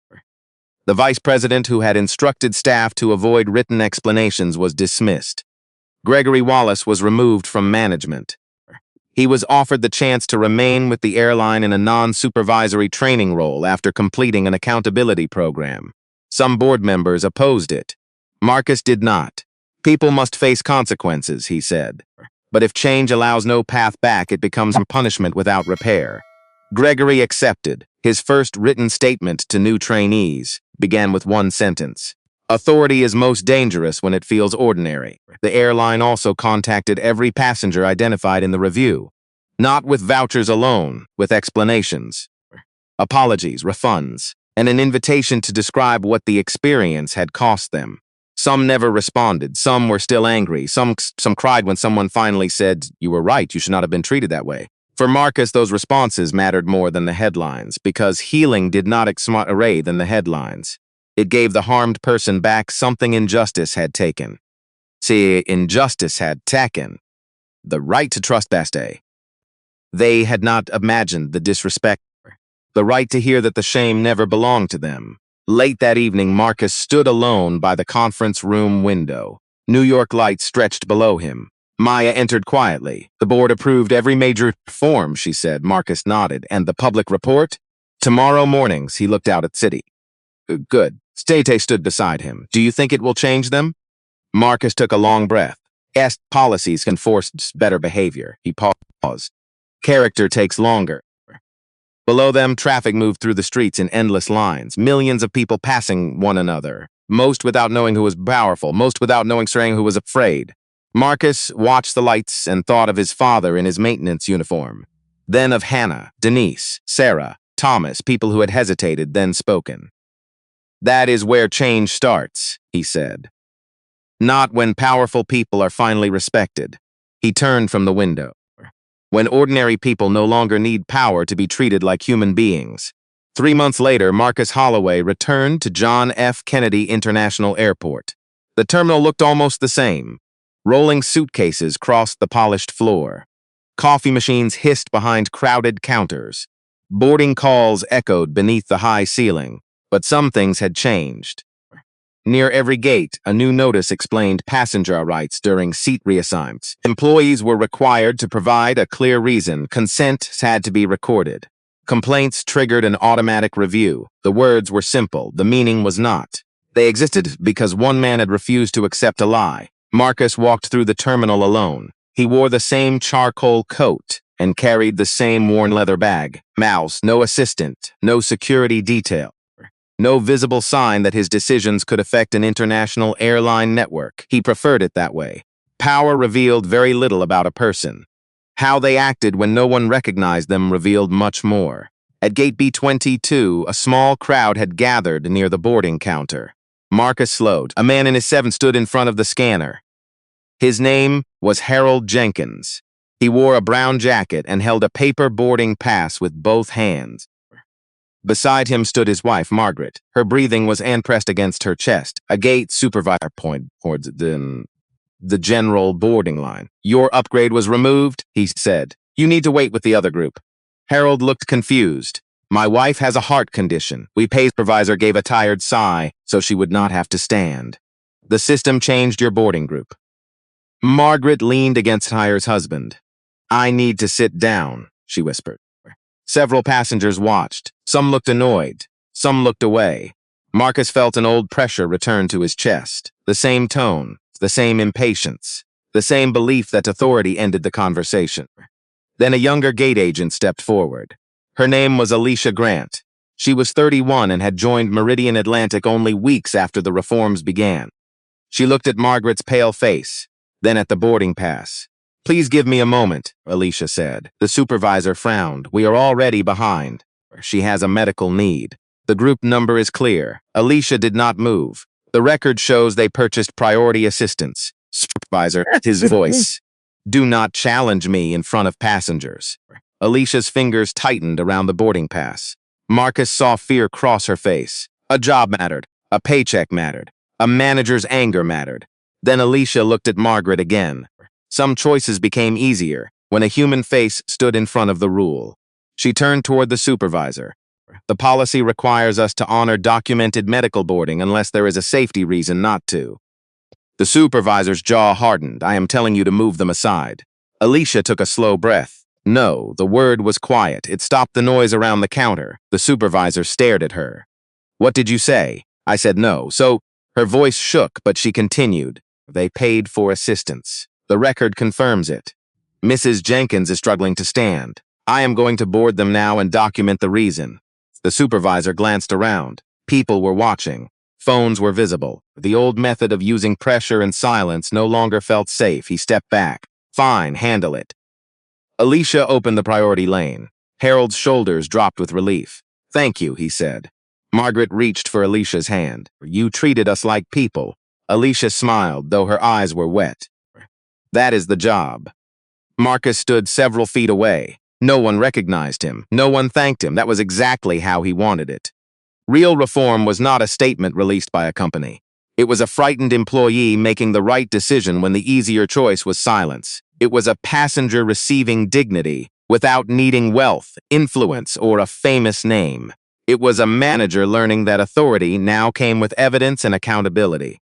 The vice president who had instructed staff to avoid written explanations was dismissed. Gregory Wallace was removed from management. He was offered the chance to remain with the airline in a non-supervisory training role after completing an accountability program. Some board members opposed it. Marcus did not. People must face consequences, he said. But if change allows no path back, it becomes a punishment without repair. Gregory accepted. His first written statement to new trainees began with one sentence. Authority is most dangerous when it feels ordinary. The airline also contacted every passenger identified in the review. Not with vouchers alone, with explanations. Apologies, refunds, and an invitation to describe what the experience had cost them. Some never responded, some were still angry, some cried when someone finally said, "You were right, you should not have been treated that way." For Marcus, those responses mattered more than the headlines, because healing did not array than the headlines. It gave the harmed person back something injustice had taken. See, injustice had taken the right to trust Baste. They had not imagined the disrespect, the right to hear that the shame never belonged to them. Late that evening, Marcus stood alone by the conference room window. New York lights stretched below him. Maya entered quietly. The board approved every major reform, she said. Marcus nodded. And the public report? Tomorrow mornings, he looked out at city. Good. State stood beside him. Do you think it will change them? Marcus took a long breath. Yes, policies can force better behavior. He paused. Character takes longer. Below them, traffic moved through the streets in endless lines, millions of people passing one another, most without knowing who was powerful, most without knowing who was afraid. Marcus watched the lights and thought of his father in his maintenance uniform, then of Hannah, Denise, Sarah, Thomas, people who had hesitated, then spoken. That is where change starts, he said. Not when powerful people are finally respected. He turned from the window. When ordinary people no longer need power to be treated like human beings. 3 months later, Marcus Holloway returned to John F. Kennedy International Airport. The terminal looked almost the same. Rolling suitcases crossed the polished floor. Coffee machines hissed behind crowded counters. Boarding calls echoed beneath the high ceiling. But some things had changed. Near every gate, a new notice explained passenger rights during seat reassignments. Employees were required to provide a clear reason. Consent had to be recorded. Complaints triggered an automatic review. The words were simple. The meaning was not. They existed because one man had refused to accept a lie. Marcus walked through the terminal alone. He wore the same charcoal coat and carried the same worn leather bag. Mouse, no assistant, no security detail. No visible sign that his decisions could affect an international airline network. He preferred it that way. Power revealed very little about a person. How they acted when no one recognized them revealed much more. At gate B22, a small crowd had gathered near the boarding counter. Marcus slowed. A man in his 70s stood in front of the scanner. His name was Harold Jenkins. He wore a brown jacket and held a paper boarding pass with both hands. Beside him stood his wife, Margaret. Her breathing was pressed against her chest. A gate supervisor pointed towards the general boarding line. Your upgrade was removed, he said. You need to wait with the other group. Harold looked confused. My wife has a heart condition. Supervisor gave a tired sigh so she would not have to stand. The system changed your boarding group. Margaret leaned against Tyre's husband. I need to sit down, she whispered. Several passengers watched. Some looked annoyed. Some looked away. Marcus felt an old pressure return to his chest. The same tone, the same impatience, the same belief that authority ended the conversation. Then a younger gate agent stepped forward. Her name was Alicia Grant. She was 31 and had joined Meridian Atlantic only weeks after the reforms began. She looked at Margaret's pale face, then at the boarding pass. Please give me a moment, Alicia said. The supervisor frowned. We are already behind. She has a medical need. The group number is clear. Alicia did not move. The record shows they purchased priority assistance. Supervisor, his voice. Do not challenge me in front of passengers. Alicia's fingers tightened around the boarding pass. Marcus saw fear cross her face. A job mattered. A paycheck mattered. A manager's anger mattered. Then Alicia looked at Margaret again. Some choices became easier when a human face stood in front of the rule. She turned toward the supervisor. The policy requires us to honor documented medical boarding unless there is a safety reason not to. The supervisor's jaw hardened. I am telling you to move them aside. Alicia took a slow breath. No, the word was quiet. It stopped the noise around the counter. The supervisor stared at her. What did you say? I said no. So, her voice shook, but she continued. They paid for assistance. The record confirms it. Mrs. Jenkins is struggling to stand. I am going to board them now and document the reason. The supervisor glanced around. People were watching. Phones were visible. The old method of using pressure and silence no longer felt safe. He stepped back. Fine, handle it. Alicia opened the priority lane. Harold's shoulders dropped with relief. Thank you, he said. Margaret reached for Alicia's hand. You treated us like people. Alicia smiled, though her eyes were wet. That is the job. Marcus stood several feet away. No one recognized him. No one thanked him. That was exactly how he wanted it. Real reform was not a statement released by a company. It was a frightened employee making the right decision when the easier choice was silence. It was a passenger receiving dignity without needing wealth, influence, or a famous name. It was a manager learning that authority now came with evidence and accountability.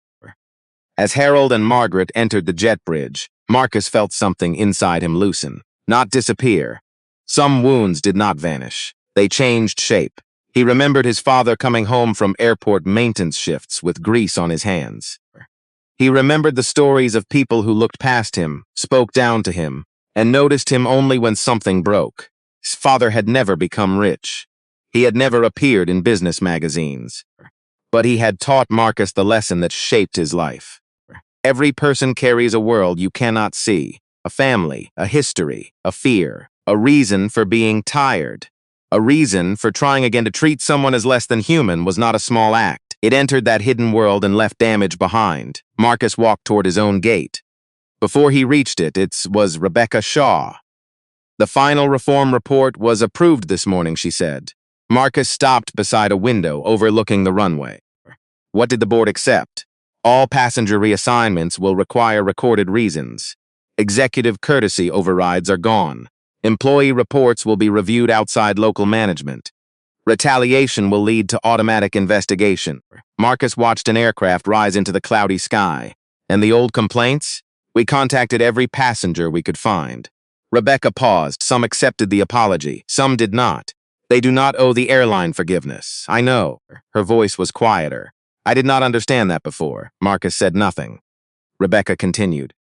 As Harold and Margaret entered the jet bridge, Marcus felt something inside him loosen, not disappear. Some wounds did not vanish. They changed shape. He remembered his father coming home from airport maintenance shifts with grease on his hands. He remembered the stories of people who looked past him, spoke down to him, and noticed him only when something broke. His father had never become rich. He had never appeared in business magazines. But he had taught Marcus the lesson that shaped his life. Every person carries a world you cannot see, a family, a history, a fear, a reason for being tired. A reason for trying again to treat someone as less than human was not a small act. It entered that hidden world and left damage behind. Marcus walked toward his own gate. Before he reached it, it was Rebecca Shaw. The final reform report was approved this morning, she said. Marcus stopped beside a window overlooking the runway. What did the board accept? All passenger reassignments will require recorded reasons. Executive courtesy overrides are gone. Employee reports will be reviewed outside local management. Retaliation will lead to automatic investigation. Marcus watched an aircraft rise into the cloudy sky. And the old complaints? We contacted every passenger we could find. Rebecca paused. Some accepted the apology. Some did not. They do not owe the airline forgiveness. I know. Her voice was quieter. I did not understand that before. Marcus said nothing. Rebecca continued.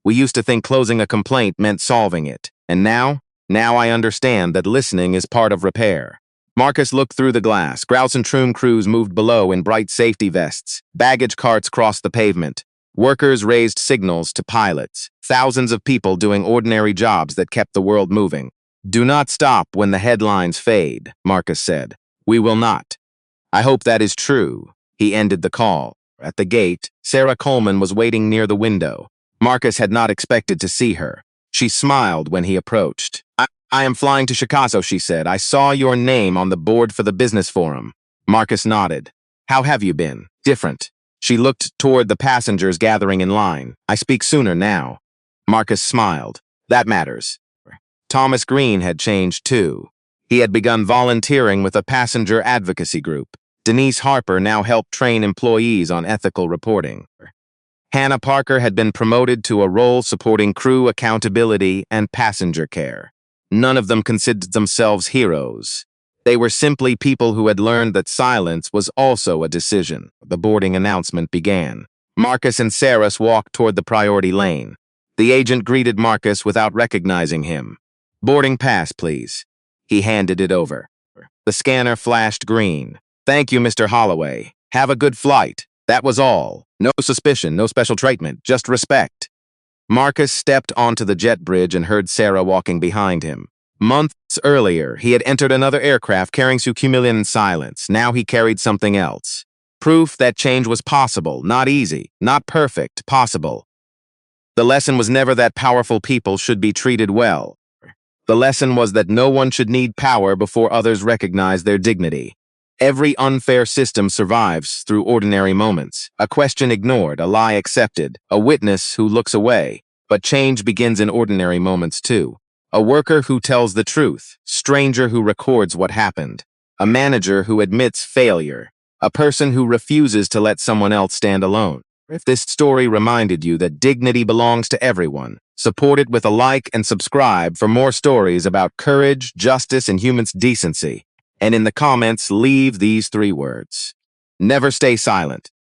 We used to think closing a complaint meant solving it. And now I understand that listening is part of repair. Marcus looked through the glass. Grouse and Troom crews moved below in bright safety vests. Baggage carts crossed the pavement. Workers raised signals to pilots. Thousands of people doing ordinary jobs that kept the world moving. Do not stop when the headlines fade, Marcus said. We will not. I hope that is true. He ended the call. At the gate, Sarah Coleman was waiting near the window. Marcus had not expected to see her. She smiled when he approached. I am flying to Chicago, she said. I saw your name on the board for the business forum. Marcus nodded. How have you been? Different. She looked toward the passengers gathering in line. I speak sooner now. Marcus smiled. That matters. Thomas Green had changed too. He had begun volunteering with a passenger advocacy group. Denise Harper now helped train employees on ethical reporting. Hannah Parker had been promoted to a role supporting crew accountability and passenger care. None of them considered themselves heroes. They were simply people who had learned that silence was also a decision. The boarding announcement began. Marcus and Saris walked toward the priority lane. The agent greeted Marcus without recognizing him. Boarding pass, please. He handed it over. The scanner flashed green. Thank you, Mr. Holloway. Have a good flight. That was all. No suspicion, no special treatment, just respect. Marcus stepped onto the jet bridge and heard Sarah walking behind him. Months earlier, he had entered another aircraft carrying Sucumilian in silence. Now he carried something else. Proof that change was possible, not easy, not perfect, possible. The lesson was never that powerful people should be treated well. The lesson was that no one should need power before others recognize their dignity. Every unfair system survives through ordinary moments. A question ignored, a lie accepted, a witness who looks away. But change begins in ordinary moments too. A worker who tells the truth, stranger who records what happened, a manager who admits failure, a person who refuses to let someone else stand alone. If this story reminded you that dignity belongs to everyone, support it with a like and subscribe for more stories about courage, justice, and human decency. And in the comments, leave these 3 words. Never stay silent.